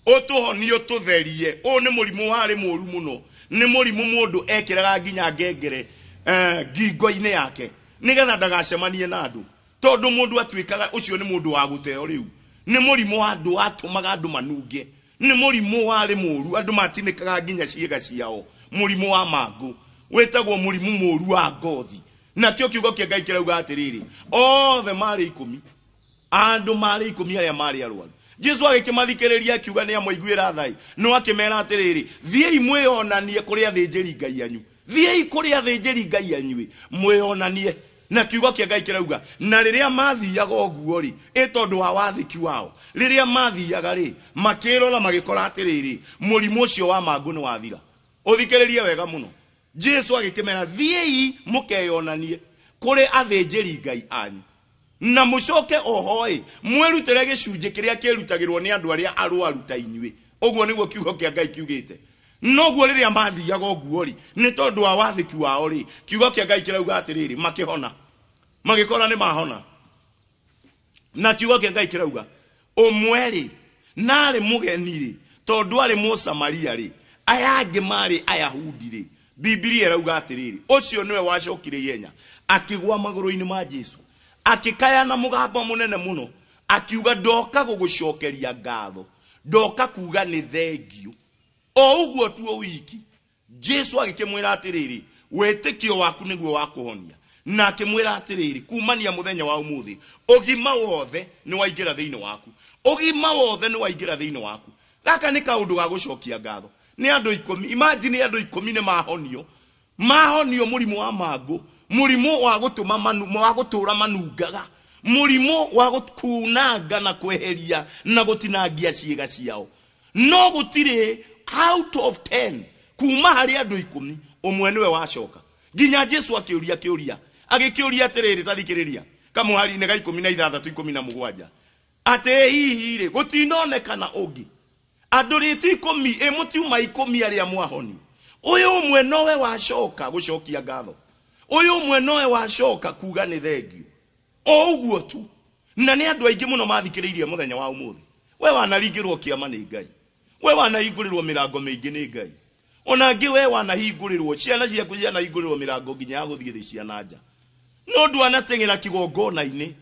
otuhonio tutherie o ni murimu wari muru muno ni murimu mundu ekiraga nginya ngengere ngingo-ini yake nigetha ndagacemanie na andu tondu mundu atwikaga ucio ni mundu wa guteo riu ni murimu wa andu atumaga andu manunge ni murimu wari muru andu matinikaga nginya ciega ciao murimu wa mangu wetagwo murimu muru wa ngothi na kio kiugo kia Ngai kirauga atiriri othe mari 10 andu mari 10 aria mari arwaru Jesu agikimathikiriria akiuga ni amwiguira thai no akimera atiriri thiei mwionanie kuri athinjiri Ngai anyu thiei kuri athinjiri Ngai anyu mwionanie na kiugo kia Ngai kirauga na riria mathiaga oguo ri itondu wa wathiki wao riria mathiaga ri makirora magikora atiriri murimu ucio wa mangu ni wathira uthikiririe wega muno Jesu agikimera thiei mukeyonanie kuri athinjiri Ngai anyu na mucoke ohoi mwerutire gicunje kiria kirutagirwo ni andu aria arwaru ta inyui oguo niguo kiugo kia Ngai kiugite noguo riria mathiaga oguo ri ni tondu wa wathiki wao ri kiugo kia Ngai kirauga atiriri makihona magikora ni mahona na kiugo kia Ngai kirauga omweri nari mugeni ri tondu ari mu Samaria ri ayangi mari Ayahudi ri Biblia irauga atiriri ucio niwe wacokire yenya akigwa maguru-ini ma Jesu akikaya na mugambo munene muno akiuga ndoka gugucokeria ngatho ndoka kuga ni thengio o uguo tu o wiki Jesu agikimwira atiriri wetikio waku niguo wakuhonia na akimwira atiriri kumania muthenya wa umuthi ogima wothe ni waingira thiini waku ogima wothe ni waingira thiini waku gaka ni kaundu ga gucokia ngatho ni andu 10 imagine andu 10 ni mahonio murimu wa mangu murimu wa gutuma wa gutura manungaga murimu wa gukunanga na kweheria na gutinangia ciega ciao no gutire out of 10 kuma hari andu 10 umwe niwe wacoka nginya Jesu akiuria agikiuria atiriri tathikiriria kamuhari-ini ga 16 17 ate hihi ri gutinonekana ungi andu riti 10 mutiuma 10 aria mwahoni uyu umwe nowe wacoka gucokia ngatho uyu umwe nowe wacoka kuga ni thengio o uguo tu na ni andu aingi muno mathikiriirie muthenya wa umuthi we wanaringirwo kiama ni Ngai we wanahingũrĩrwo mĩrango mĩingĩ nĩ Ngai. Ona angĩ we wanahingũrĩrwo ciana ciaku cianahingũrĩrwo mĩrango nginya ya gũthiĩ thĩ cia nanja. No ndwanateng'era kĩgongona-inĩ,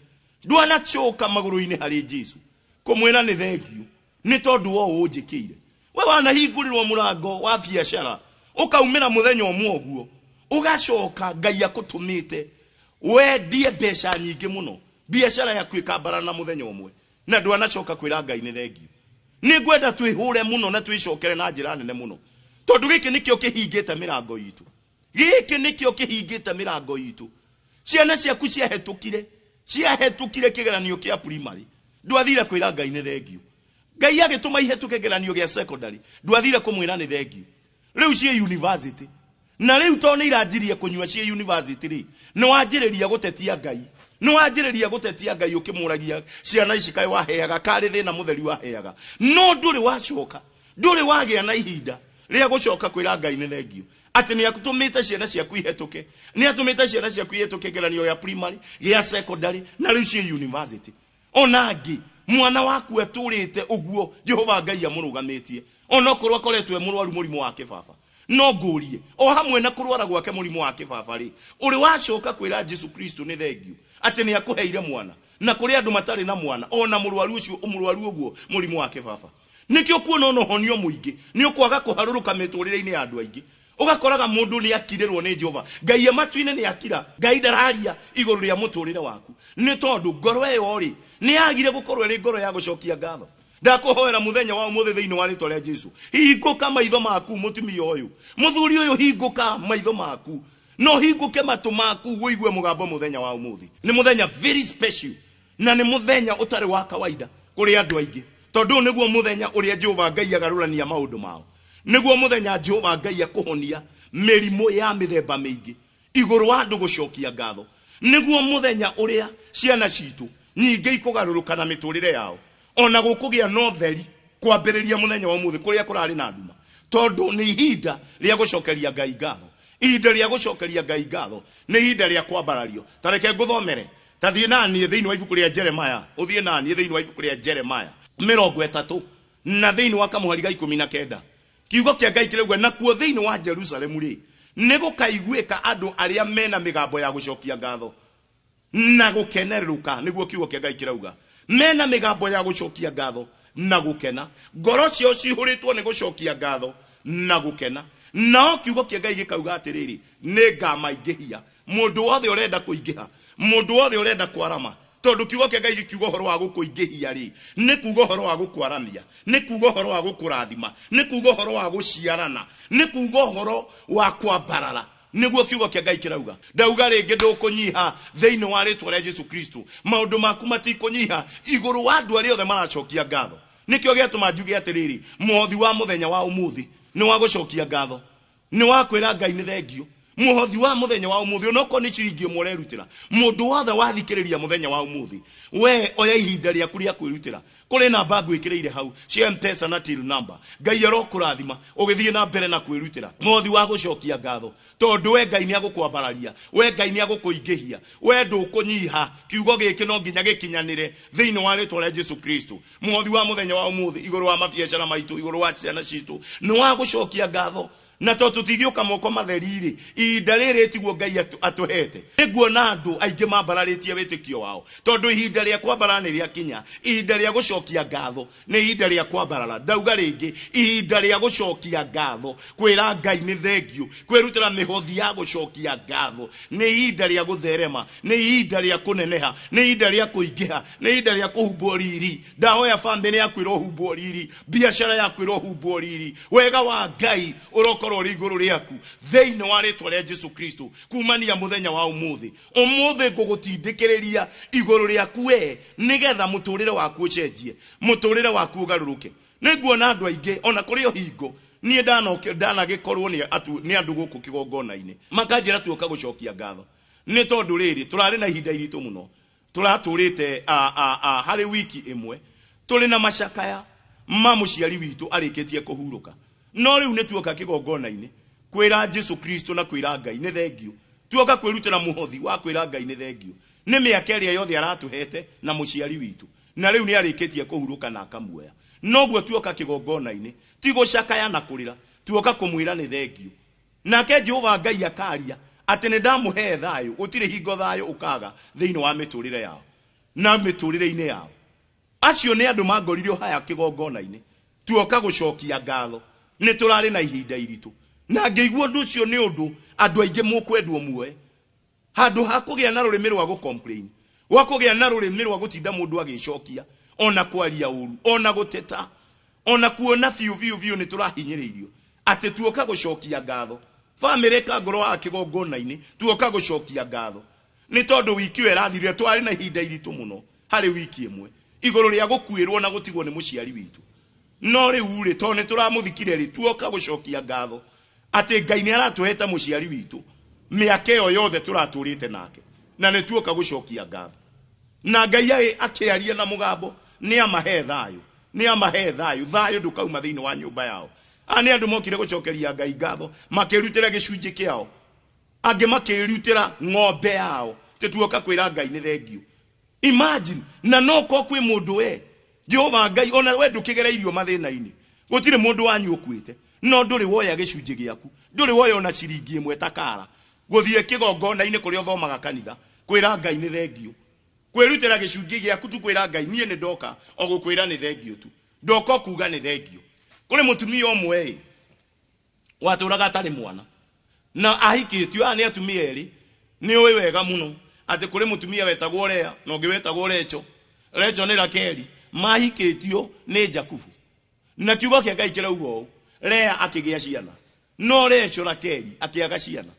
ndwanacoka magũrũ-inĩ harĩ Jesu kũmwĩra nĩ thengio nĩ tondũ o ũnjĩkĩire. We wanahingũrĩrwo mũrango wa biacara, ũkaumĩra mũthenya ũmwe ũguo, ũgacoka Ngai akũtũmĩte wendie mbeca nyingĩ mũno, biacara yaku ĩkambara na mũthenya ũmwe, na ndwanacoka kwĩra Ngai nĩ thengio. Nĩ ngwenda twĩhũre mũno na twĩcokere na njĩra nene mũno, tondũ gĩkĩ nĩkĩo kĩhingĩte mĩrango itũ. Gĩkĩ nĩkĩo kĩhingĩte mĩrango itũ. Ciana ciaku ciahĩtũkire kĩgeranio kĩa primary, ndwathire kwĩra Ngai nĩ thengio. Ngai agĩtũma ihĩtũke kĩgeranio gĩa secondary, ndwathire kũmwĩra nĩ thengio. Rĩu ciĩ university, na rĩu to nĩ iranjirie kũnyua ciĩ university rĩ, nĩ wanjĩrĩria gũtetia Ngai. Nĩ wanjĩrĩria gũtetia Ngai ũkĩmũragia ciana ici kaĩ waheaga karĩ thĩna mũtheri waheaga. No ndũrĩ wacoka, ndũrĩ wagĩa na ihinda rĩa gũcoka kwĩra Ngai nĩ thengio. Atĩ nĩ atũmĩte ciana ciaku ihĩtũke, nĩ atũmĩte ciana ciaku ihĩtũke kĩgeranio ya primary, gĩa secondary, na rĩu ciĩ university. Ona angĩ mwana waku atũrĩte ũguo Jehova Ngai amũrũgamĩtie, ona okorwo akoretwo mũrwaru mũrimũ wa kĩbaba. No ngũrie o hamwe na kũrwara gwake mũrimũ wa kĩbaba rĩ, ũrĩ wacoka kwĩra Jesu Kristo nĩ thengio atĩ nĩ akũheire mwana, na kũrĩ andũ matarĩ na mwana ona mũrwaru ũcio ũguo mũrimũ wa kĩbaba. Nĩkĩo kuona ona ũhonio mũingĩ nĩ ũkwaga kũharũrũka mĩtũrĩre-inĩ ya andũ aingĩ. Ũgakoraga mũndũ nĩ akirĩrwo nĩ Jehova, Ngai matu-inĩ nĩ akira, Ngai ndararia igũrũ rĩa mũtũrĩre waku, nĩ tondũ ngoro ĩyo rĩ nĩ yagire gũkorwo ĩrĩ ngoro ya gũcokia ngatho. Ndakũhoera mũthenya wa ũmũthĩ thĩinĩ wa rĩtwa rĩa Jesu, hingũka maitho maku mũtumia ũyũ, mũthuri ũyũ hingũka maitho maku, no hingũke matũ maku wĩigue mũgambo mũthenya wa ũmũthĩ. Nĩ mũthenya very special, na nĩ mũthenya ũtarĩ wa kawaida kũrĩ andũ aingĩ, tondũ nĩguo mũthenya ũrĩa Jehova Ngai agarũrania maũndũ mao. Nĩguo mũthenya Jehova Ngai akũhonia mĩrimũ ya mĩthemba mĩingĩ igũrũ wa andũ gũcokia ngatho. Nĩguo mũthenya ũrĩa ciana citũ nyingĩ ikũgarũrũka na mĩtũrĩre yao, ona gũkũgĩa na ũtheri kwambĩrĩria mũthenya wa ũmũthĩ kũrĩa kũrarĩ na nduma, tondũ nĩ ihinda rĩa gũcokeria Ngai ngatho. Ihinda rĩa gũcokeria Ngai ngatho nĩ ihinda rĩa kwambarario. Ta reke ngũthomere, ta thiĩ na niĩ thĩinĩ wa ibuku rĩa Jeremaya, ũthiĩ na niĩ thĩinĩ wa ibuku rĩa Jeremaya 30 na thĩinĩ wa kamũhari ga 19. Kiugo kĩa Ngai kĩrauga nakuo thĩinĩ wa Jerusalemu rĩ nĩ gũkaiguĩka andũ arĩa mena mĩgambo ya gũcokia ngatho na gũkenerũka. Nĩguo kiugo kĩa Ngai kĩrauga mena mĩgambo ya gũcokia ngatho na gũkena, ngoro ciao cihũrĩtwo nĩ gũcokia ngatho na gũkena. No kiugo kĩa Ngai gĩkauga atĩrĩrĩ, nĩ ngamaingĩhia mũndũ wothe ũrenda kũingĩha, mũndũ wothe ũrenda kwarama. Tondũ kiugo kĩa Ngai gĩkiuga ũhoro wa gũkũingĩhia rĩ, nĩ kuuga ũhoro wa gũkwaramia, nĩ kuuga ũhoro wa gũkũrathima, nĩ kuuga ũhoro wa gũciarana, nĩ kuuga ũhoro wa kwambarara. Nĩguo kiugo kĩa Ngai kĩrauga. Ndauga rĩngĩ ndũkũnyiha thĩinĩ wa rĩtwa rĩa Jesu Kristo, maũndũ maku matikũnyiha igũrũ wa andũ arĩa othe maracokia ngatho. Nĩkĩo gĩatũma njuge atĩrĩrĩ, mũhothi wa mũthenya wa ũmũthĩ nĩ wa gũcokia ngatho, nĩ wa kwĩra Ngai nĩ thengio. Mũhothi wa mũthenya wa ũmũthĩ onokorwo nĩ ciringi ĩmwe ũrerutĩra, mũndũ wothe wathikĩrĩria mũthenya wa ũmũthĩ, we oya ihinda rĩaku rĩa kwĩrutĩra. Kũrĩ namba ngwĩkĩrĩire hau cia M-Pesa na till number. Ngai arokũrathima ũgĩthiĩ na mbere na kwĩrutĩra mũhothi wa gũcokia ngatho, tondũ we Ngai nĩ agũkwambararia, we Ngai nĩ agũkũingĩhia, we ndũkũnyiha. Kiugo gĩkĩ no nginya gĩkinyanĩre thĩinĩ wa rĩtwa rĩa Jesu Kristo. Mũhothi wa mũthenya wa ũmũthĩ igũrũ wa mabiacara maitũ, igũrũ wa ciana citũ, nĩ wa gũcokia ngatho. Na to tũtigĩũka moko matheri-rĩ, ihinda rĩrĩ tiguo Ngai atũhete. Nĩguona andũ aingĩ mambararĩtie wĩtĩkio wao, tondũ ihinda rĩa kwambarara nĩ rĩakinya. Ihinda rĩa gũcokia ngatho nĩ ihinda rĩa kwambarara. Ndauga rĩngĩ, ihinda rĩa gũcokia ngatho, kwĩra Ngai nĩ thengio, kwĩrutĩra mĩhothi ya gũcokia ngatho, nĩ ihinda rĩa gũtherema, nĩ ihinda rĩa kũneneha, nĩ ihinda rĩa kũingĩha, nĩ ihinda rĩa kũhumbwo riri. Ndahoya bamĩrĩ yaku ĩrohumbwo riri, biacara yaku ĩrohumbwo riri, wega wa Ngai ũrokorwo ũrĩ igũrũ rĩaku thĩinĩ wa rĩtwa rĩa Jesu Kristo. Kumania mũthenya wa ũmũthĩ ngũgũtindĩkĩrĩria igũrũ rĩaku we, nĩgetha mũtũrĩre waku ũcenjie, mũtũrĩre waku ũgarũrũke. Nĩnguona andũ aingĩ ona kũrĩ o hingo niĩ ndanagĩkorwo nĩ andũ gũkũ kĩgongona-inĩ makanjĩra tuoka gũcokia ngatho. Nĩ tondũ rĩrĩ tũrarĩ na ihinda iritũ mũno, tũratũrĩte harĩ wiki ĩmwe tũrĩ na macakaya ma mũciari witũ arĩkĩtie kũhurũka. No rĩu nĩ tuoka kĩgongona-inĩ kwĩra Jesu Kristo na kwĩra Ngai nĩ thengio. Tuoka kwĩrutĩra mũhothi wa kwĩra Ngai nĩ thengio. Nĩ mĩaka ĩrĩa yothe aratũhete na mũciari witũ, na rĩu nĩ arĩkĩtie kũhurũka na akamuoya. noguo tuoka kigongona-ini ti gucakaya na kurira tuoka kumwira ni thengio nake Jehova Ngai akaria ati ni ndamuhe thayo gutire hingo thayo ukaga thiini wa miturire yao na miturire-ini yao acio ni andu mangoririo haya kigongona-ini tuoka gucokia ngatho ni turari na ihinda iritu na ngeigua undu ucio ni undu andu aingi mukwendwo muoe handu ha kugia na rurimi rwa gucomplain wa kugia na rurimi rwa gutinda mundu agicokia ona kwaria uru ona guteta ona kuona fiu ni turahinyiririo ati tuoka gucokia ngatho family ka ngoro wa kigongona-ini tuoka gucokia ngatho ni tondu wiki irathire twari na ihinda iritu muno hari wiki imwe iguru ria gukuirwo na gutigwo ni muciari witu no riu ri to ni turamuthikire ri tuoka gucokia ngatho ati Ngai ni aratuheta muciari witu miaka iyo yothe turaturite nake na ni tuoka gucokia ngatho na Ngai akiaria na mugambo ni amahe thayo thayo ndukauma thiini wa nyumba yao ani andu mokire gucokeria Ngai ngatho makirutira gicunji kiao ange makirutira ng'ombe yao tetuoka kwira Ngai ni thengio imagine na noko kwi mundu we Jehova Ngai ona we ndukigereirio mathina-ini gutire mundu wanyu ukuite no nduri woya gicunji giaku nduri woya ona ciringi imwe takara guthie kigongona-ini kuria thomaga kanitha kwira Ngai ni thengio kwirutira gicunji giaku tu kwira Ngai nie ni ndoka o gukwira ni thengio tu ndoka kuga ni thengio kuri mutumia omwe waturaga atari mwana na ahikitio ani atumia eri ni owe wega muno ati kuri mutumia wetagwo Lea na ungi wetagwo Recho ni Rakeli mahikitio ni Jakubu na kiugo kia Ngai kirauga Lea akigia ciana no Recho Rakeli akiaga ciana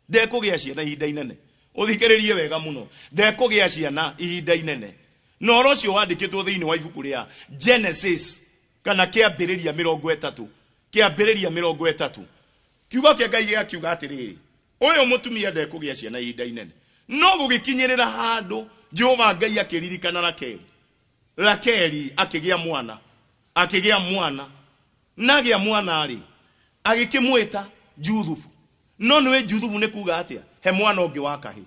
ndekugia ciana ihinda inene uthikiririe wega muno ndekugia ciana ihinda inene no rocio wandikitwo thiini wa ibuku ria Genesis kana kiambiriria 30 kiambiriria 30 kiugo kia Ngai giakiuga atiriri uyu mutumia ndekugia ciana ihinda inene no gugikinyirira handu Jehova Ngai akiririkana Rakeli akigia mwana nagia mwana ari agikimwita Juthufu no niwe Juthufu ni kuga atia he mwana ungi wa kahi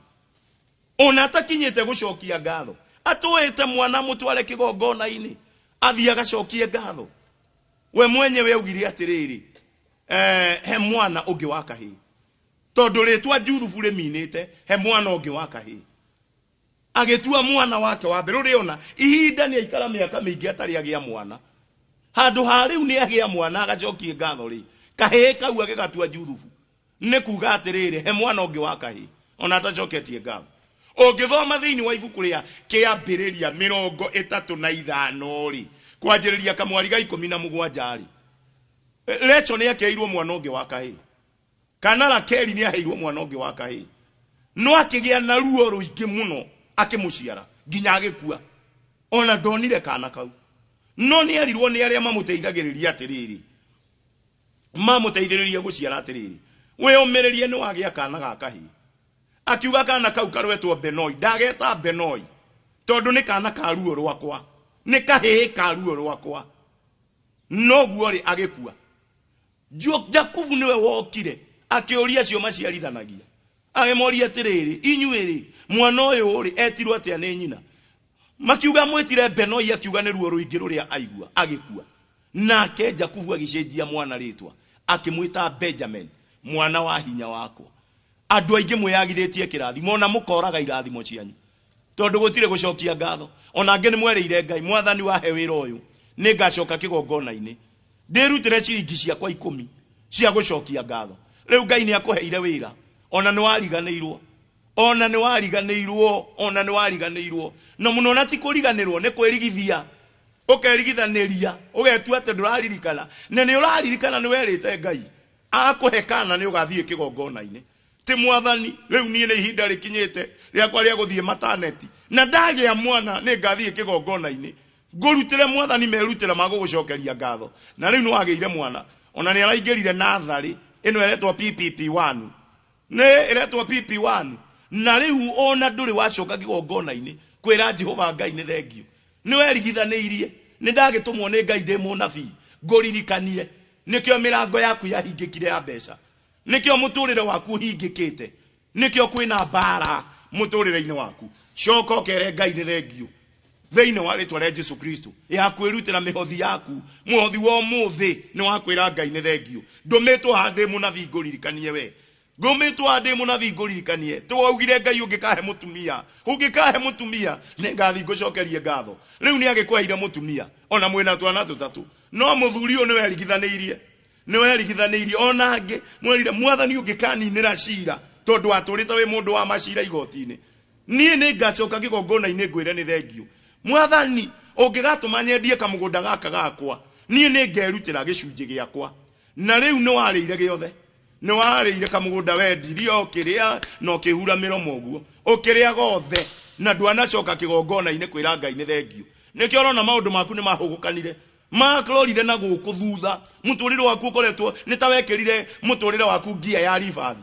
ona atakinyite gucokia ngatho atuite mwana mutware kigongona-ini athia gacokie ngatho we mwenyewe ugire atiriri he mwana ungi wa kahi tondu ritwa Juthufu riminite he mwana ungi wa kahi agetua mwana wake wa mbere uriona ihinda ni aikara miaka mingi atari agia mwana handu hariu ni agia mwana agacokie ngatho ri kahi kau agigatua Juthufu ni kuga atiriri he mwana ungi wa kahi ona atacoketie ngatho ungithoma thiini wa ibuku ria kiambiriria 35 ri kwanjiriria kamwari ga 17 ri Recho ni akeirwo mwana ungi wa kahi kana Rakeli ni aheirwo mwana ungi wa kahi no akigia na ruo ruingi muno akimuciara nginya agikua ona ndonire kana kau no ni erirwo ni aria mamuteithagiriria atiriri mamuteithiriria guciara atiriri we umiririe ni wagia kana ga kahi akiuga kana kau karwetwo Benoi ndageta Benoi tondu ni kana ka ruo rwakwa ni kahi ka ruo rwakwa no guori agikua Jakubu niwe wokire akiuria cio maciarithanagia agemoria atiriri inyuiri mwana uyu ri etirwo atia ni nyina makiuga mwitire Benoi akiuga ni ruo ruingi ruria aigua agikua nake Jakubu agicenjia mwana ritwa akimwita Benjamin mwana wa hinya wakwa andu aingi mweyagithitie kirathimo ona mukoraga irathimo cianyu tondu gutire gucokia ngatho ona angi ni mwereire Ngai mwathani wahe wira uyu ni ngacoka kigongona-ini ndirutire ciringi ciakwa 10 cia gucokia ngatho riu Ngai ni akuheire wira ona ni wariganirwo no muno na ti kuriganirwo ni kwirigithia ukerigithaniria ugetua ati nduraririkana na ni uraririkana ni werite Ngai akuhekana ni ugathie kigongona-ini ti mwathani riu nie ni ihinda rikinyite riakwa ria guthie maternity na ndagia mwana ni ngathie kigongona-ini ngurutire mwathani merutira magugucokeria ngatho na riu ni wageire mwana ona ni araingirire nathari ino eretwo PPP1 ne eretwo PP1 na riu ona nduri wacoka kigongona-ini kwira Jehova Ngai ni thengio ni werigithaniirie ni ndagitumwo ni Ngai ndi munabii nguririkanie nikio mirango yaku yahingikire ya mbeca nikio muturire waku hingikite nikio kwina bara muturire-ini waku coka ukere Ngai ni thengio Theine wa ritwa rĩa Jesu Kristo ya kwirutira mihothi yaku muhothi wa muthi ni wa kwira Ngai ni thengio ndumitwo hande munathi ngũririkanie we ngomitwo hande munathi ngũririkanie twaugire Ngai ungikahe mutumia ni ngathi ngũcokerie ngatho riu ni agikweire mutumia ona mwena twana tutatu no muthuri uyu ni werigithanirie onange mwerire mwathani ungikaninira cira tondu aturite we mundu wa macira igoti-ini nie ni ngacoka kigongona-ini ngwire ni thengio mwathani ungigatuma nyendie kamugunda gaka gakwa nie ni ngerutira gicunji giakwa na riu ni warĩire giothe ni warĩire kamugunda wendirie okiria no kihura miromo guo okiria gothe na ndwanacoka kigongona-ini kwira Ngai ni thengio nikio rona maundu maku ni mahugukanire maklorire na guku thutha muturire waku ukoretwo ni ta wekirire muturire waku ngia ya rifathi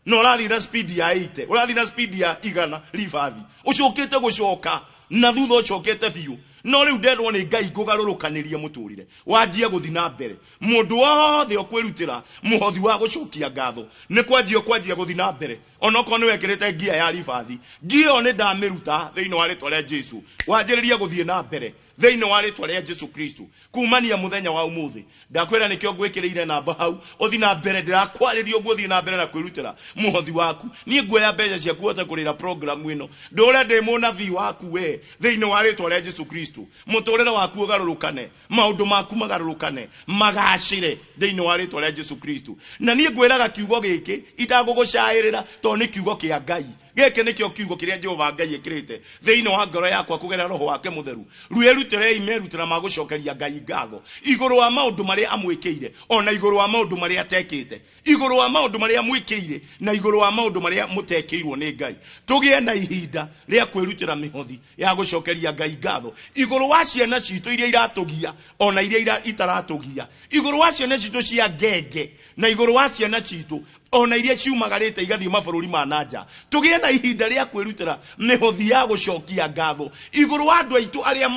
no urathi na speed ya 80 urathi na speed ya 100 rifathi ucokete gucoka na thutha ucokete biu no riu nderwo ni Ngai kugarurukanirie muturire wanjia guthi na mbere mundu wothe okwirutira muhothi wa gucokia ngatho ni kwanjia guthi na mbere onoko ni wekirite ngia ya rifathi ngio ni ndamiruta theine wa ritwa rĩa Jesu wanjiriria guthie na mbere theine wa ritwa rĩa Jesu Kristo kumania muthenya wa umuthi ndakwira nikio ngwikireire namba hau uthi na mbere ndirakwariria uguo uthi na mbere na kwirutira muhothi waku nie nguoya mbeca ciaku ota kurira program ino ndore ndi munathi waku we theine wa ritwa rĩa Jesu Kristo muturire waku ugarurukane maundu maku magarurukane magacire theine wa ritwa rĩa Jesu Kristo na nie ngwiraga kiugo giki itagugucairira to ni kiugo kia Ngai geke nikio kiugo kiria Jehova Ngai ekirite theine wa ngoro yakwa kugerera roho wake mutheru ruerutire imerutira magucokeria Ngai ngatho iguru wa maundu maria amwikire ona iguru wa maundu maria atekite iguru wa maundu maria amwikire na iguru wa maundu maria mutekirwo ni Ngai tugie na ihinda ria kwirutira mihothi ya gucokeria Ngai ngatho iguru wa ciana citu iria iratugia ona iria itaratugia iguru wa ciana citu cia ngenge na iguru wa ciana citu ona iria ciumagarite igathii mabururi ma nanja tugie na ihinda ria kwirutira mihothi ya gucokia ngatho iguru wa andu aitu aria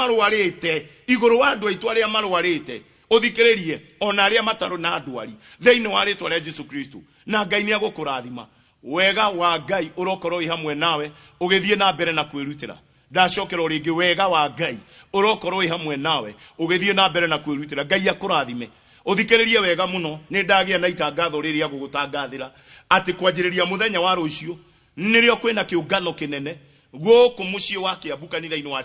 marwarite uthikiririe ona aria mataru na ndwari theine wa ritwa rĩa Jesu Kristo na Ngai ni agukurathima wega wa Ngai urokorwo hamwe nawe ugithie na mbere na kwirutira ndacokero ringi wega wa Ngai urokorwo hamwe nawe ugithie na mbere na kwirutira Ngai akurathime uthikiririe wega muno ni ndagia na itangatho riria gugutangathira ati kwanjiriria muthenya wa rucio nirio kwina kiungano kinene guku mucii wa Kiambu kanitha-ini wa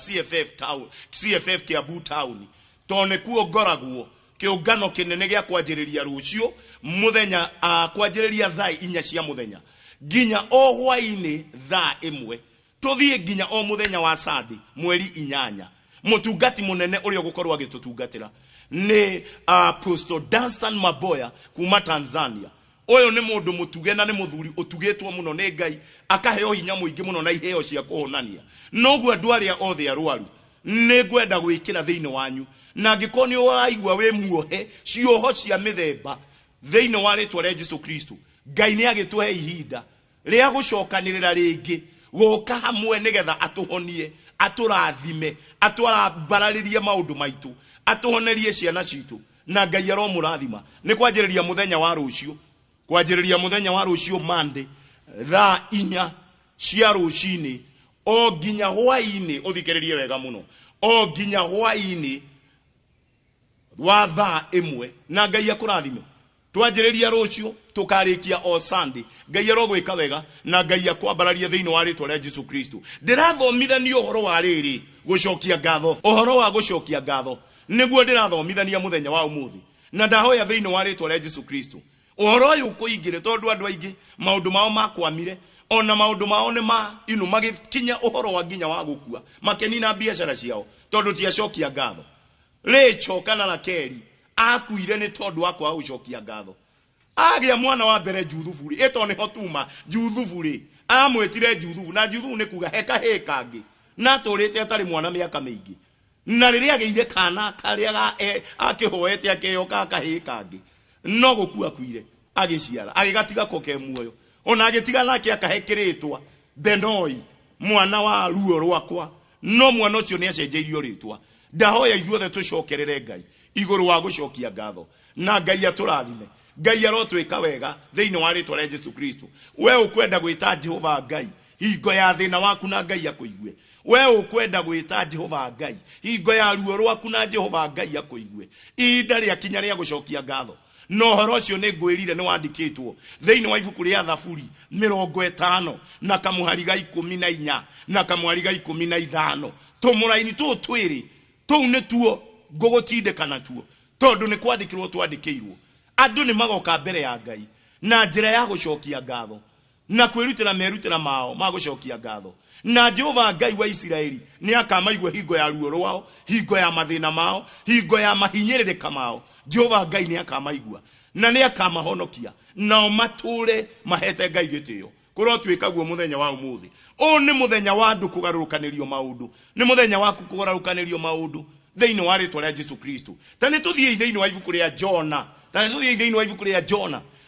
CFF Kiambu town tone kuo ngoragwo kiungano kinene gia kwanjiriria rucio muthenya kwanjiriria thaa 4 cia muthenya ginya o hwaini thaa 1 tuthie ginya o muthenya wa Sunday mweri 8 mutungati munene uria gukorwo agitutungatira ni Apostle Dunstan Maboya kuma Tanzania oyo ni mundu mutuge na ni muthuri utugitwo muno ni Ngai akaheo hinya muingi muno na iheo cia kuhonania noguo andu aria othe arwaru ni ngwenda gwikira theine wanyu na ngikoni uraigwa we muohe cioho cia mithemba theine wa ritwa rĩa Jesu Kristo Ngai ni agitwe ihinda ria gucokanirira ringi guka hamwe nigetha atuhonie aturathime atwarabararirie maundu maitu atuhonerie ciana citu na Ngai aromurathima ni kwanjiriria muthenya wa rucio Monday thaa 4 cia rucini o ginya hwaini uthikiririe wega muno o ginya hwaini wa thaa 1 na Ngai akurathime twanjiriria rucio tukarikia o Sunday Ngai arogwika wega na Ngai akwambararia theine wa ritwa rĩa Jesu Kristo ndirathomithania uhoro wa riri gucokia ngatho uhoro wa gucokia ngatho niguo ndirathomithania muthenya wa umuthi na ndahoya theine wa ritwa rĩa Jesu Kristo uhoro uyu kuingire tondu andu aingi maundu mao makwamire ona maundu mao ni magikinya uhoro wa nginya wa gukua makenina biashara ciao tondu tiacokia ngatho Rachel kana Rakeli akuire ni tondu wakwa gucokia ngatho agia mwana wa mbere Juthufuri eto ni hotuma Juthufuri amwetire Juthufu na Juthufu ni kuga hekangi na turite atari mwana miaka mingi na riria ageire kana karia akihoete akeyoka akahikangi no gukua kuire agiciara agigatiga koke muoyo ona agitiga nake akahekiritwa Benoi mwana wa ruo rwakwa no mwana ucio ni acenjeirio ritwa ndahoya ithuothe tucokerere Ngai iguru wa gucokia ngatho na Ngai aturathime Ngai arotwika wega theine wa ritwa rĩa Jesu Kristo we ukwenda gwita Jehova Ngai hingo ya thina waku na Ngai akuigue we ukwenda gwita Jehova Ngai hingo ya ruo rwaku na Jehova Ngai akuigue ihinda rĩa kinya rĩa gucokia ngatho no horo cio nĩ ngwĩrire nĩ wandĩkĩtwo thĩinĩ wa ibuku rĩa Thaburi 50 na kamuhari ga 14 na kamuhari ga 15 tũmũraini tũ twĩrĩ tũu nĩ tuo ngũgũtindĩkana tuo tondũ nĩ kwandĩkĩrwo twandĩkĩirwo andũ nĩ magoka mbere ya Ngai na njĩra ya gũcokia ngatho na kwĩrutĩra merutĩra mao ma gũcokia ngatho na Jehova Ngai wa Isiraeli nĩ akamaigua hingo ya ruo rwao hingo ya mathĩna mao hingo ya mahinyĩrĩrĩka mao Jehova Ngai nĩ akamaigua na nĩ akamahonokia nao matũre mahete Ngai gĩtĩo kũrwo twĩkaguo mũthenya wa ũmũthĩ nĩ mũthenya wa andũ kũgarũrũkanĩrio maũndũ nĩ mũthenya waku kũgarũrũkanĩrio maũndũ thĩinĩ wa rĩtwa rĩa Jesu Kristo ta nĩ tũthiĩ thĩinĩ wa ibuku rĩa Jona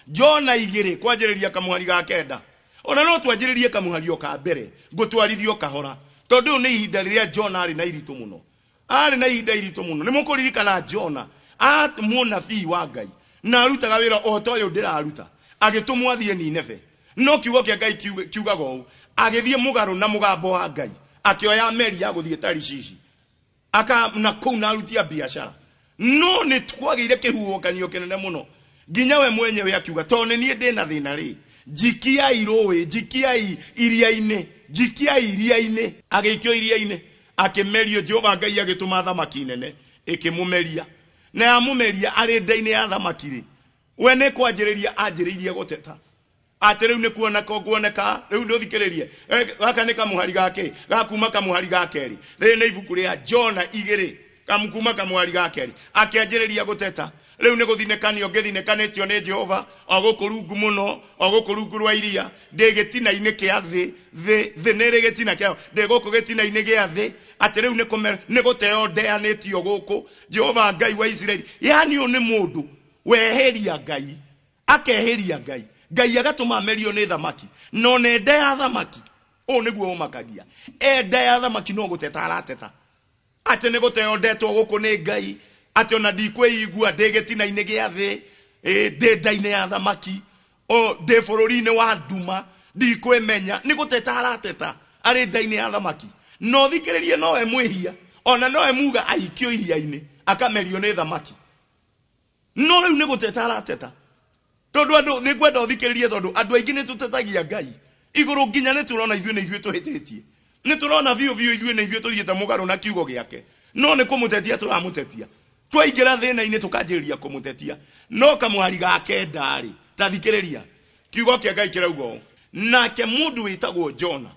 Jona 2 kwanjĩrĩria kamuhari ga 9 ona no twanjĩrĩrie kamuhari o ka mbere ngũtwarithio kahora tondũ nĩ ihinda rĩrĩa Jona arĩ na iritũ mũno nĩ mũkũririkana Jona mũnabii wa Ngai na arutaga wĩra o ta ũyũ ndĩraruta agĩtũmwo athiĩ Nineve no kiugo kĩa Ngai kiugaga ũũ agĩthiĩ mũgarũ na mũgambo wa Ngai akĩoya meri ya gũthiĩ Tarishishi na kũu na arutia biashara no nĩ twagĩire kĩhuhũkanio kĩnene mũno nginya we mwenyewe akiuga tondũ nĩ niĩ ndĩ na thĩna rĩ jikiai rũĩ jikiai iria-inĩ agĩikio iria-inĩ akĩmerio Jehova Ngai agĩtũma thamaki nene ĩkĩmũmeria na yamũmeria arĩ nda-inĩ ya thamaki rĩ we nĩ kwanjĩrĩria anjĩrĩirie gũteta atĩ rĩu nĩ kuoneka rĩu ndũthikĩrĩrie gaka nĩ kamuhari gake gakuma kamuhari ga kerĩ rĩrĩ nĩ ibuku rĩa Jona 2 kamukuma kamuhari ga kerĩ akĩanjĩrĩria gũteta rĩu nĩ gũthinekanio ngĩthinekanĩtio nĩ Jehova ogũkũrungu mũno ogũkũrungu rwa iria ndĩ gĩtina-inĩ kĩa thĩ nĩrĩ gĩtina kĩao ndĩ gũkũ gĩtina-inĩ gĩa thĩ atĩ rĩu nĩ gũteo ndeanĩtio gũkũ Jehova Ngai wa Isiraeli yani ũyũ nĩ mũndũ weheria Ngai akeheria Ngai agatũma merio nĩ thamaki no nĩ nda ya thamaki ũũ nĩguo ũmakagia nda ya thamaki no gũteta arateta atĩ nĩ gũteo ndetwo gũkũ nĩ Ngai atĩ ona ndikwĩigua ndĩ gĩtina-inĩ gĩa thĩ ndĩ nda-inĩ ya thamaki ndĩ bũrũri-inĩ wa nduma ndikwĩmenya nĩ gũteta arateta arĩ nda-inĩ ya thamaki no thikĩrĩrie nowe mwĩhia ona nowe muga aikio iria-inĩ akamerio nĩ thamaki no rĩu nĩ gũteta arateta tondũ andũ nĩ kwenda ũthikĩrĩrie tondũ andũ aingĩ nĩ tũtetagia Ngai igũrũ nginya nĩ tũrona ithuĩ tũhĩtĩtie nĩ tũrona biũ ithuĩ tũthiĩte mũgarũ na kiugo gĩake no nĩ kũmũtetia tũramũtetia twaingĩra thĩna-inĩ tũkanjĩrĩria kũmũtetia no kamuhari ga 9 rĩ ta thikĩrĩria kiugo kĩa Ngai kĩrauga nake mũndũ wĩtagwo Jona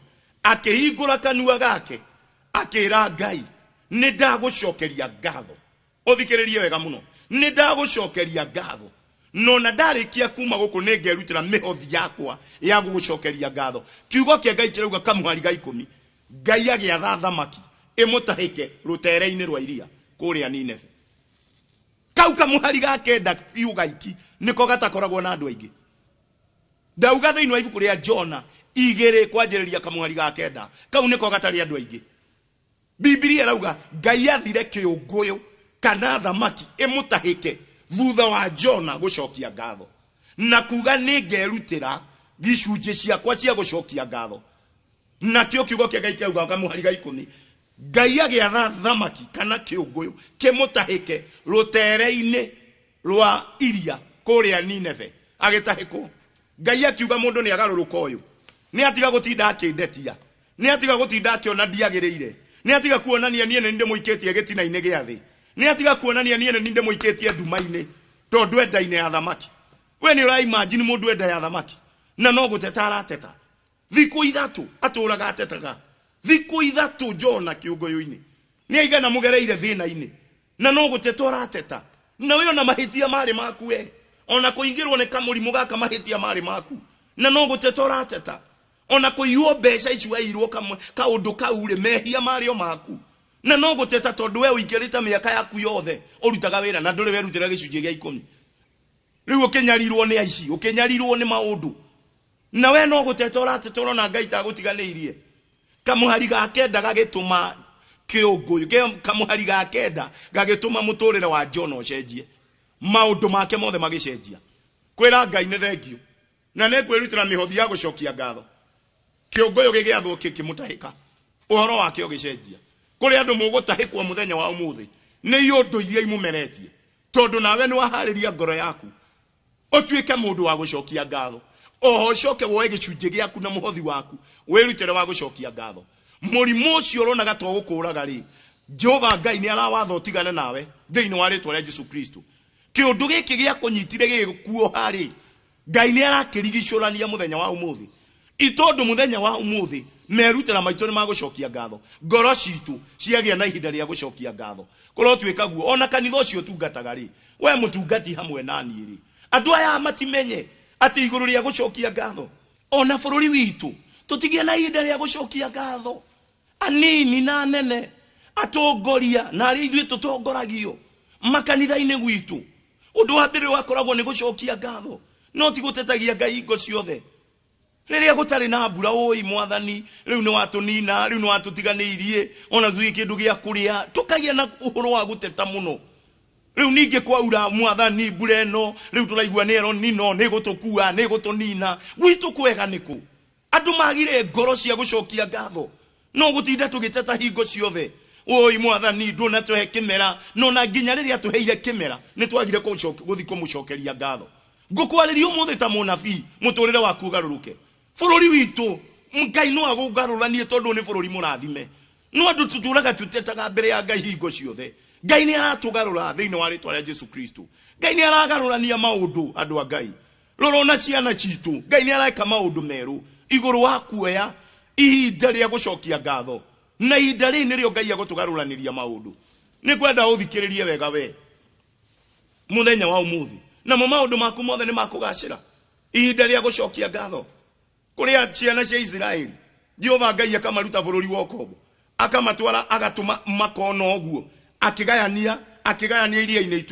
akĩhingũra kanua gake akĩra Ngai nĩ ndagũcokeria ngatho ũthikĩrĩrie wega mũno nĩ ndagũcokeria ngatho no na ndarĩkia kuma gũkũ nĩ ngerutĩra mĩhothi yakwa ya gũgũcokeria ngatho kiugo kĩa Ngai kĩrauga kamuhari ga 10 Ngai agĩatha thamaki ĩmũtahĩke rũtere-inĩ rwa iria kũrĩa Nineve kau kamuhari ga 9 kiuga iki nĩko gatakoragwo na andũ aingĩ ndauga thĩinĩ wa ibuku rĩa Jona 2 kwanjĩrĩria kamuhari ga 9 kau nĩko gatarĩ andũ aingĩ Biblia rauga Ngai athire kĩũngũyũ kana thamaki ĩmũtahĩke thutha wa Jona gũcokia ngatho na kuga nĩ ngerutĩra gicunjĩ ciakwa cia gũcokia ngatho na kĩo kiugo kĩa Ngai kĩauga kamuhari ga 10 Ngai agĩatha thamaki kana kĩũngũyũ kĩmũtahĩke rũtere-inĩ rwa iria kũrĩa Nineve agĩtahĩkwo Ngai akiuga mũndũ nĩ agarũrũka ũyũ nĩ atiga gũtinda akĩndetia nĩ atiga gũtinda akĩona ndiagĩrĩire nĩ atiga kuonania niĩ nĩ ndĩmũikĩtie gĩtina-inĩ gĩa thĩ nĩ atiga kuonania niĩ nĩ ndĩmũikĩtie nduma-inĩ tondũ enda-inĩ ya thamaki we nĩ ũraimagine mũndũ enda ya thamaki na no gũteta arateta thikũ ithatũ atũraga atetaga thikũ ithatũ Jona kĩũngũyũ-inĩ nĩ aigana mũgereire thĩna-inĩ na no gũteta arateta na we ona mahĩtia marĩ maku we ona kũingĩrwo nĩ kamũrimũ gaka mahĩtia marĩ maku na no gũteta arateta ona kũiywo mbeca icio wairwo kaũndũ kau rĩ mehia marĩ o maku na no gũteta tondũ we ũingĩrĩte mĩaka yaku yothe ũrutaga wĩra na ndũrĩ werutĩra gĩcunjĩ gĩa 10 rĩu ũkĩnyarirwo nĩ aici ũkĩnyarirwo nĩ maũndũ na we no gũteta arateta ũrona Ngai tagũtiganĩirie kamuhari ga 9 gagĩtũma kĩũngũyũ kamuhari ga 9 gagĩtũma mũtũrĩre wa Jona ũcenjie maũndũ make mothe magĩcenjia kwĩra Ngai nĩ thengio na nĩ kwĩrutĩra mĩhothi ya gũcokia ngatho kĩũngũyũ gĩgĩathwo kĩmũtahĩka uhoro wake ugicenjia kuri andu mugutahikwo muthenya wa umuthi ni yundu iria imumeretie tondu nawe ni wahariria ngoro yaku otuike mundu wa gucokia ngatho oho coke woe gicunje giaku na muhothi waku wirutire wa gucokia ngatho murimu ucio uronaga to gukuraga ri Jehova Ngai ni arawatha utigane nawe thiini wa ritwa ria Jesu Kristo kiundu giki gia kunyitire gikuo hari Ngai ni arakirigicurania muthenya wa umuthi itondu muthenya wa umuthi merutira maitũ ni magucokia ngatho ngoro citu ciagia na ihinda ria gucokia ngatho korwo twikaguo ona kanitha ucio tungataga ri we mutungati hamwe nani ri andu aya matimenye ati iguru ria gucokia ngatho ona bururi witu tutigie na ihinda ria gucokia ngatho anini na nene atongoria na ari ithuĩ tutongoragio makanitha-inĩ gwitu undu wa mbere wakoragwo ni gucokia ngatho no ti gutetagia Ngai hingo ciothe riria gutari na mbura oi mwathani riu ni watunina riu ni watutiganiirie ona thuĩ kindu gia kuria tukagia na uhoro wa guteta muno riu ninge kwaura mwathani mbura eno riu turaigua ni ero nino ni gutukua ni gutunina gwitu kwega niku andu magire ngoro cia gucokia ngatho no gutinda tugiteta hingo ciothe oi mwathani ndona tuhe kimera no na nginya riria tuheire kimera ni twagire guthi kumucokeria ngatho ngukwariria umuthi ta munabii muturire waku ugaruruke bururi witu Ngai no agugaruranie tondu ni bururi murathime no andu tuturaga tutetaga mbere ya Ngai hingo ciothe Ngai ni aratugarura thiini wa ritwa ria Jesu Kristo Ngai ni aragarurania maundu andu a Ngai rorona ciana citu Ngai ni areka maundu meru iguru wa kuoya ihinda ria gucokia ngatho na ihinda ri nirio Ngai agutugaruraniria maundu ni kwenda uthikiririe wega we muthenya wa umuthi na maundu maku mothe ni makugacira ihinda ria gucokia ngatho kuria ciana cia Israeli Jehova Ngai akamaruta bururi wa Kobo akamatwara agatuma makona oguo akigayania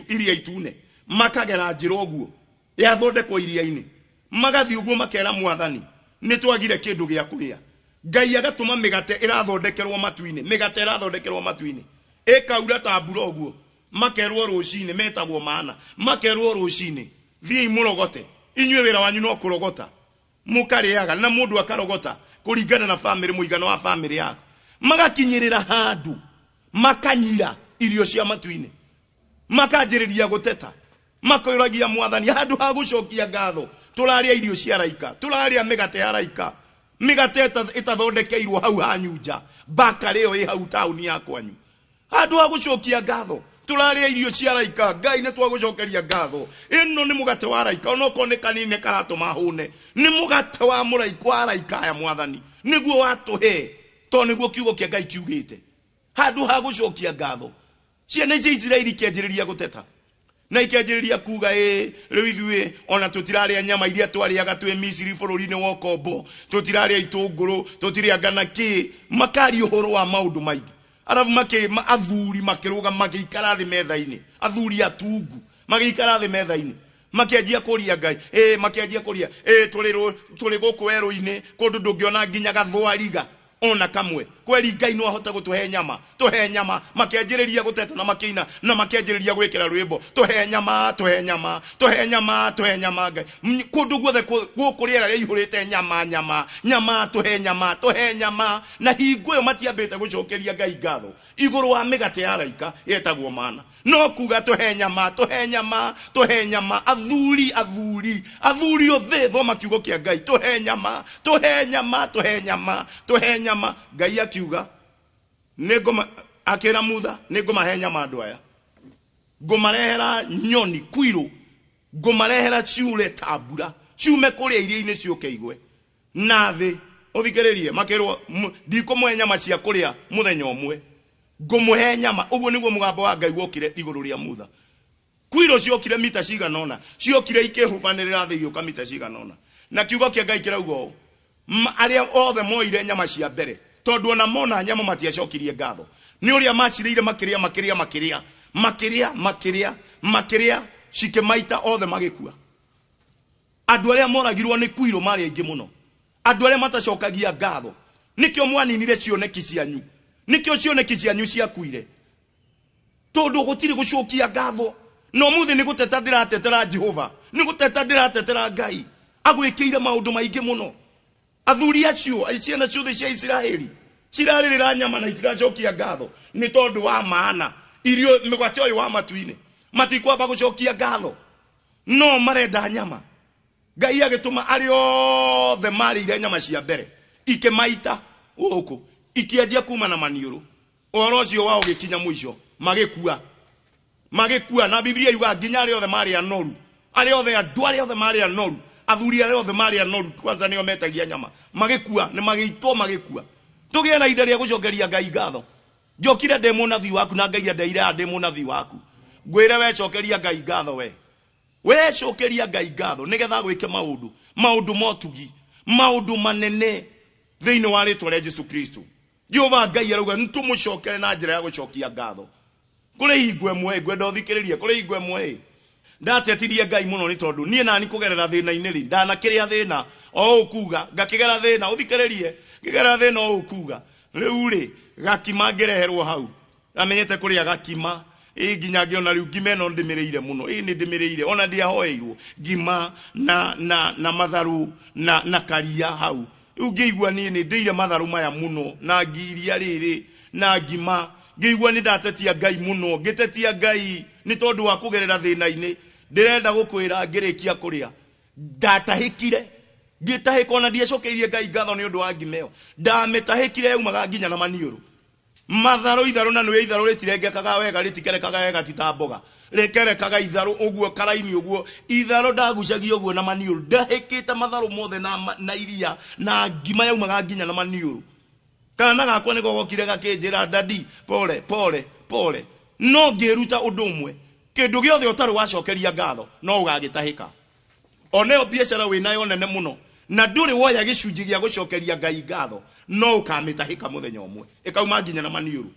iria itune makagera njira oguo yathondekwo iria-ini magathi uguo makera mwathani ni twagire kindu gia kuria Ngai agatuma migate irathondekerwo matu-ini ekaura ta mbura oguo makerwo rucini metagwo mana makerwo rucini thii murogote inywe wira wanyu no kurogota mukariaga na mundu akarogota kuringana na family muigano wa family yako magakinyirira handu makanyira irio cia matu-ini makanjiriria guteta makoiragia mwathani handu ha gucokia ngatho turaria irio cia raika turaria migate ya raika migate itathondekeirwo hau hanyunja bakari io i hau tauni ya kwanyu handu ha gucokia ngatho turaria irio cia raika Ngai ne twagucokeria ngatho ino ni mugate wa raika onoko ne kanine karatuma hune ni mugate wa muraika wa raika ya mwathani niguo watuhe to niguo kiugo kia Ngai kiugite handu ha gucokia ngatho ciana cia Israeli kianjiriria guteta na ikianjiriria kuga riu ithuĩ ona tutiraria nyama iria twariaga twi Misiri bururi-ini wa Kobo tutiraria itunguru tutiriaga na ki makari uhoro wa maundu maingi arabu athuri makiruga magikara thi metha-ini athuri atungu magikara thi metha-ini makianjia kuria Ngai makianjia kuria tuli guku werũ-ini kundu ndungiona nginya gathwariga ona kamwe kweli Ngai no ahota gutuhe nyama makianjiriria guteta na makina na makianjiriria gwikira rwimbo tuhe nyama Ngai kundu guothe gukuriera ria ihurite nyama tuhe nyama na hingo yo matiambite gucokeria Ngai ngatho iguru wa migate ya raika yetagwo mana no kuga tuhe nyama athuri othe thoma kiugo kia Ngai tuhe nyama Ngai akiuga ningoma akira mutha ningoma nyama andu aya ngomarehera nyoni kwiro ngomarehera ciure tabura ciume kuria iria-ini ciuke igwe na thi uthikiririe makirwo ndikumwe nyama cia kuria muthenya umwe ngumuhe nyama uguo niguo mugambo wa Ngai wokire iguru ria mutha kwiro ciokire mita ciganona ciokire ikihubanirira thi yuka mita ciganona na kiugo kia Ngai kirauga aria othe moire nyama cia mbere tondu ona mona nyama matiacokirie ngatho ni uria maciriire makiria cikimaita othe magikua andu aria moragirwo ni kwiro mari aingi muno andu aria matacokagia ngatho nikio mwaninire cioneki cianyu nikio cioneki cianyu ciakuire tondu gutiri gucokia ngatho no muthi ni guteta ndiratetera Jehova ni guteta ndiratetera Ngai agwikiire maundu maingi muno athuri acio ciana ciothe cia Israeli cirarĩrĩra nyama na itiracokia ngatho nĩ tondũ wa maana irio mĩgwate ũyũ wa matu-inĩ matikwamba gũcokia ngatho no marenda nyama. Ngai agĩtũma arĩ othe marĩire nyama cia mbere ikĩmaita gũkũ ikĩanjia kuma na maniũrũ. Ũhoro ũcio wao ũgĩkinya mũico magĩkua na Biblia yuga nginya arĩa othe marĩ anoru, arĩa othe andũ arĩa othe marĩ anoru, athuri arĩa othe marĩ anoru kwanza nĩo metagia nyama magĩkua nĩ magĩitwo magĩkua. Tũgĩe na ihinda rĩa gũcokeria Ngai ngatho. Njokire ndĩ mũnabii waku na Ngai ndeire ndĩ mũnabii waku. Ngwĩre we cokeria Ngai ngatho we cokeria Ngai ngatho nĩgetha gwĩke maũndũ motugi, maũndũ manene thĩinĩ wa rĩtwa rĩa Jesu Kristo. Jehova Ngai arauga nĩtũmũcokere na njĩra ya gũcokia ngatho. Kũrĩ hingo ĩmwe ngwenda ũthikĩrĩrie, kũrĩ hingo ĩmwe ndatetirie Ngai mũno nĩ tondũ niĩ nani kũgerera thĩna-inĩ rĩ ndanakĩrĩa thĩna o ũkuga ngakĩgera thĩna ũthikĩrĩrie ngĩgera thĩna o ũkuga rĩu rĩ gakima ngĩreherwo hau amenyete kũrĩa gakima nginya ngĩona rĩu ngima ĩno ndĩmĩrĩire mũno nĩ ndĩmĩrĩire ona ndiahoeirwo ngima na matharũ na karia hau rĩu ngĩigua niĩ nĩ ndĩire matharũ maya mũno na ngiria rĩrĩ na ngima ngĩigua nĩ ndatetia Ngai mũno ngĩtetia Ngai nĩ tondũ wa kũgerera thĩna-inĩ. Ndĩrenda gũkwĩra ngĩrĩkia kũrĩa ndatahĩkire ngĩtahĩka ona ndiacokeirie Ngai ngatho nĩ ũndũ wa ngima ĩyo ndamĩtahĩkire yaumaga nginya na maniũrũ. Itharũ na nĩwe itharũ rĩtirengekaga wega rĩtikerekaga wega titamboga rĩkerekaga itharũ ũguo karaini ũguo itharũ ndagucagia ũguo na maniũrũ ndahĩkĩte matharũ mothe na iria na ngima yaumaga nginya na maniũrũ. Kana gakwa nĩko gokire gakĩnjĩra dadi pole no ngĩruta ũndũ ũmwe kĩndũ gĩothe ũtarĩ wacokeria ngatho no ũgagĩtahĩka. Oneyo biacara wĩnayo nene mũno na ndũrĩ woya gĩcunjĩ gĩa gũcokeria Ngai ngatho no ũkamĩtahĩka mũthenya ũmwe ĩkauma nginya na maniũrũ.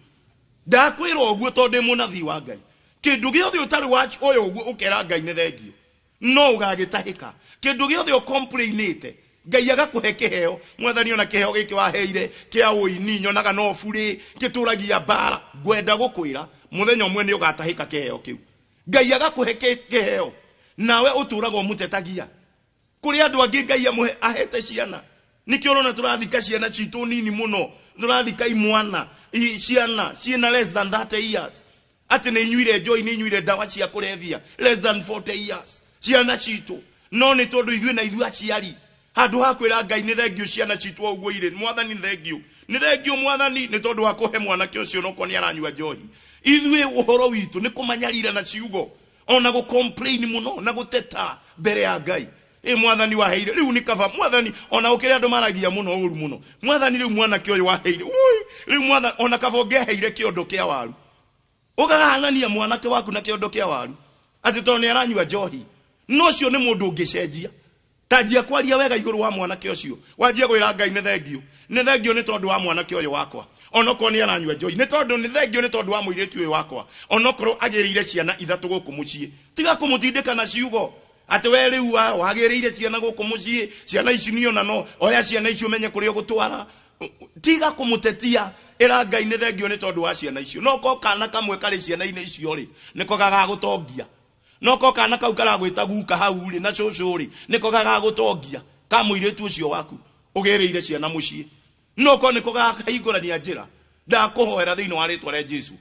Ndakwĩra ũguo tondũ ndĩ mũnabii wa Ngai kĩndũ gĩothe ũtarĩ woya ũguo ũkera Ngai nĩ thengio no ũgagĩtahĩka. Kĩndũ gĩothe ũcomplainĩte Ngai agakũhe kĩheo. Mwathani ona kĩheo gĩkĩ waheire kĩa ũini nyonaga no burĩ gĩtũragia bara. Ngwenda gũkwĩra mũthenya ũmwe nĩ ũgatahĩka kĩheo kĩu. Ngai agakũhe kĩheo nawe ũtũraga ũmũtetagia. Kũrĩ andũ angĩ Ngai ahete ciana nikĩo ũrona tũrathika ciana citũ nini mũno tũrathika imwana ciana ciena less than 30 years atĩ nĩ inyuire joy nĩ inyuire ndawa cia kũrevia less than 40 years ciana citũ no nĩ tondũ ithuĩ na ithuĩ aciari handũ ha kwĩra Ngai nĩ thengio ciana citũ ũguo irĩ Mwathani nĩ thengio Mwathani nĩ tondũ wa kũhe mwanake ũcio no koni aranyua njohi. Ithuĩ ũhoro witũ nĩ kũmanyarira na ciugo ona gũcomplain mũno na gũteta mbere ya Ngai. Mwathani waheire rĩu nĩ kaba Mwathani ona ũkĩrĩ andũ maragia mũno ũru mũno Mwathani rĩu mwanake ũyũ waheire rĩu Mwathani ona kaba ũngĩaheire kĩondo kĩa waru ũgahanania mwanake waku na kĩondo kĩa waru atĩ tondũ nĩ aranyua njohi. No ũcio nĩ mũndũ ũngĩcenjia tanjia kwaria wega igũrũ wa mwanake ũcio wanjia gwĩra Ngai nĩ thengio nĩ tondũ wa mwanake ũyũ wakwa onokorwo nĩ aranyua njohi nĩ thengio nĩ tondũ wa mũirĩtu ũyũ wakwa onokorwo agĩrĩire ciana ithatũ gũkũ mũciĩ tiga kũmũtindĩka na ciugo atĩ we rĩu wagĩrĩire ciana gũkũ mũciĩ ciana ici niona no oya ciana icio menye kũrĩa ũgũtwara tiga kũmũtetia ĩra Ngai nĩ thengio nĩ tondũ wa ciana icio. No ko kana kamwe karĩ ciana-inĩ icio rĩ nĩko gagagũtongia no ko kana kau karagwĩta guka hau rĩ na cũcũ rĩ nĩko gagagũtongia ka mũirĩtu ũcio waku ũgĩrĩire ciana mũciĩ no ko nĩko gakahingũrania njĩra. Ndakũhoera thĩinĩ wa rĩtwa rĩa Jesu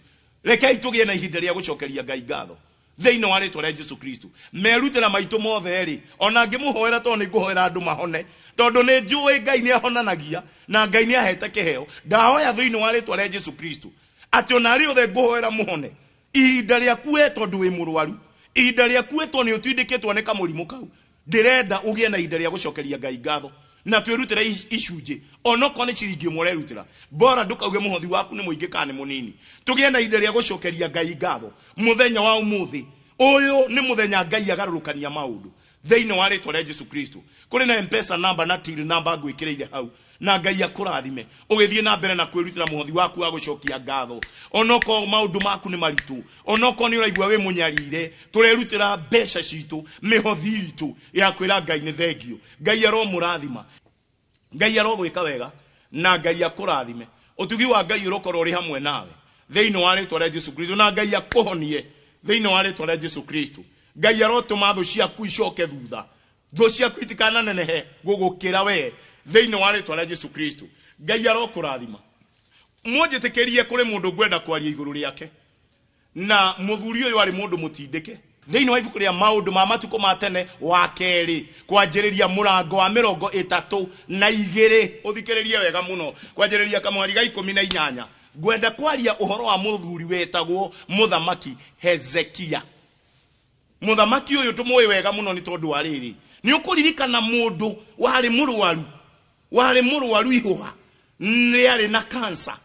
rekei tũgĩe na ihinda rĩa gũcokeria Ngai ngatho thĩinĩ wa rĩtwa rĩa Jesu Kristo. Merutĩra maitũ mothe rĩ ona ngĩmũhoera tondũ nĩ ngũhoera andũ mahone tondũ nĩ njũĩ Ngai nĩ ahonanagia na Ngai nĩ ahete kĩheo. Ndahoya thĩinĩ wa rĩtwa rĩa Jesu Kristo atĩ ona arĩ othe ngũhoera mũhone ihinda rĩaku tondũ wĩ mũrwaru ihinda rĩaku nĩ ũtindĩkĩtwo nĩ kamũrimũ kau ndĩrenda ũgĩe na ihinda rĩa gũcokeria Ngai ngatho na twĩrutĩra icunjĩ onokorwo nĩ ciringi ĩmwe ũrerutĩra bora ndũkauge mũhothi waku nĩ mũingĩ kana nĩ mũnini. Tũgĩe na ihinda rĩa gũcokeria Ngai ngatho mũthenya wa ũmũthĩ ũyũ nĩ mũthenya Ngai agarũrũkania maũndũ thĩinĩ wa rĩtwa rĩa Jesu Kristo. Kũrĩ na M-Pesa number na till number ngwĩkĩrĩire hau na Ngai akũrathime ũgĩthiĩ na mbere na kwĩrutĩra mũhothi waku wa gũcokia ngatho onokorwo maũndũ maku nĩ maritũ onokorwo nĩ ũraigua wĩ mũnyarire tũrerutĩra mbeca citũ mĩhothi itũ ya kwĩra Ngai nĩ thengio. Ngai aromũrathima Ngai arogwĩka wega na Ngai akũrathime ũtugi wa Ngai ũrokorwo ũrĩ hamwe nawe thĩinĩ wa rĩtwa rĩa Jesu Kristo na Ngai akũhonie thĩinĩ wa rĩtwa rĩa Jesu Kristo. Ngai arotũma thũ ciaku icoke thutha thũ ciaku itikananenehe gũgũkĩra we thĩinĩ wa rĩtwa rĩa Jesu Kristo. Ngai arokũrathima Mwanjĩtĩkĩrie kũrĩ mũndũ ngwenda kwaria igũrũ rĩake. Na mũthuri ũyũ arĩ mũndũ mũtindĩke. Thĩinĩ wa ibuku rĩa maũndũ ma matukũ ma tene wa kerĩ kwanjĩrĩria mũrango wa 32. Ũthikĩrĩrie wega mũno. Kwanjĩrĩria kamwari ga 18. Ngwenda kwaria ũhoro wa mũthuri wetagwo Mũthamaki Hezekia. Mũthamaki ũyũ tũmũĩ wega mũno nĩ tondũ wa rĩrĩ. Nĩ ũkũririkana mũndũ warĩ mũrwaru ihũha. Nĩarĩ na cancer.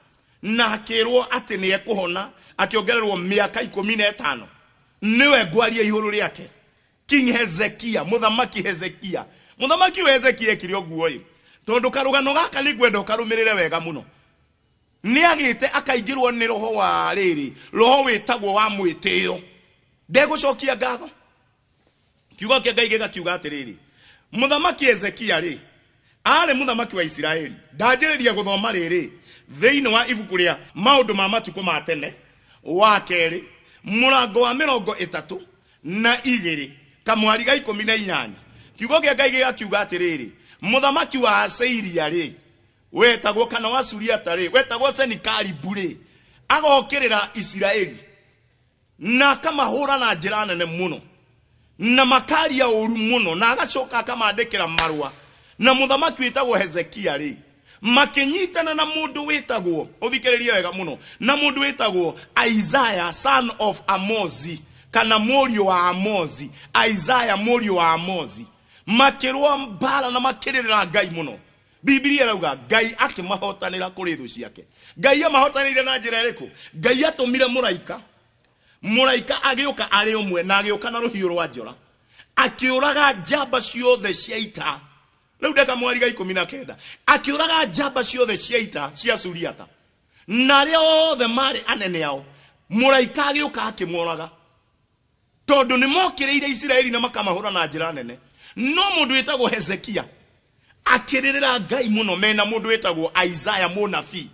Na akĩrwo atĩ nĩ ekũhona, akĩongererwo mĩaka 15. Niwe ngwaria igũrũ rĩake. King Hezekia, Mũthamaki Hezekia. Mũthamaki Hezekia ekire ũguo ĩ. Tondũ karũgano gaka nĩ ngwenda ũkarũmĩrĩre wega mũno. Nĩagĩte akaingĩrwo nĩ roho wa rĩrĩ, roho wĩtagwo wa mwĩtĩo. Ndegũcokia ngatho. Kiugo kĩa Ngai gĩgakiuga atĩrĩrĩ. Mũthamaki Hezekia rĩ, arĩ mũthamaki wa Isiraeli. Ndanjĩrĩria gũthoma rĩrĩ thĩinĩ wa ibuku rĩa maũndũ ma matukũ ma tene wa kerĩ mũrango wa 32 kamwari ga 18. Kiugo kĩa Ngai gĩgakiuga atĩrĩrĩ. Mũthamaki wa Asiria rĩ, wetagwo kana wa Suriata rĩ, wetagwo Senikaribu rĩ, agokĩrĩra Isiraeli na akamahũra na njĩra nene mũno na makaria ũru mũno na agacoka akamandĩkĩra marũa. Na mũthamaki wĩtagwo Hezekia rĩ, makĩnyitana na mũndũ wĩtagwo, ũthikĩrĩrie wega mũno, na mũndũ wĩtagwo Isaiah son of Amozi kana mũriũ wa Amozi. Isaiah mũriũ wa Amozi makĩrũa mbara na makĩrĩrĩra Ngai mũno. Biblia irauga Ngai akĩmahotanĩra kũrĩ thũ ciake. Ngai amahotanĩire na njĩra ĩrĩkũ? Ngai atũmire mũraika agĩũka arĩ ũmwe na agĩũka na rũhiũ rwa njora, akĩũraga njamba ciothe cia ita. Rĩu ndeka mwari ga 19. Akĩũraga njamba ciothe cia ita cia Suriata. Na arĩa othe marĩ anene ao, mũraika agĩũka akĩmoraga. Tondũ nĩ mokĩrĩire Isiraeli na makamahũra na njĩra nene. No mũndũ wĩtagwo Hezekia akĩrĩrĩra Ngai mũno mena mũndũ wĩtagwo Isaiah mũnabii,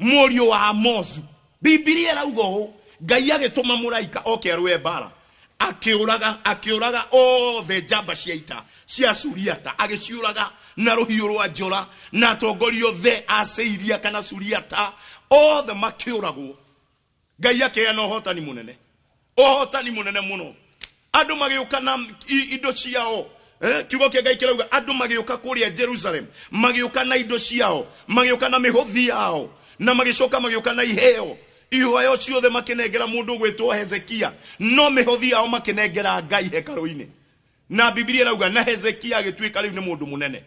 mũriũ wa Amozu. Biblia irauga ũũ, Ngai agĩtũma mũraika oke arũe mbara. Akĩũraga othe njamba cia ita cia Suriata, agĩciũraga na rũhiũ rwa njora, na atongoria othe a Asiria kana Suriata othe makĩũragwo. Ngai akĩheana ũhotani mũnene mũno. Andũ magĩũka na indo ciao. Kiugo kĩa Ngai kĩrauga andũ magĩũka kũrĩa Jerusalem, magĩũka na indo ciao, magĩũka na mĩhothi yao, na magĩcoka magĩũka na iheo. Iheo ciothe makĩnengera mũndũ gwĩtwo Hezekia, no mĩhothi yao makĩnengera Ngai hekarũ-inĩ. Na Biblia irauga na Hezekia agĩtuĩka rĩu nĩ mũndũ mũnene.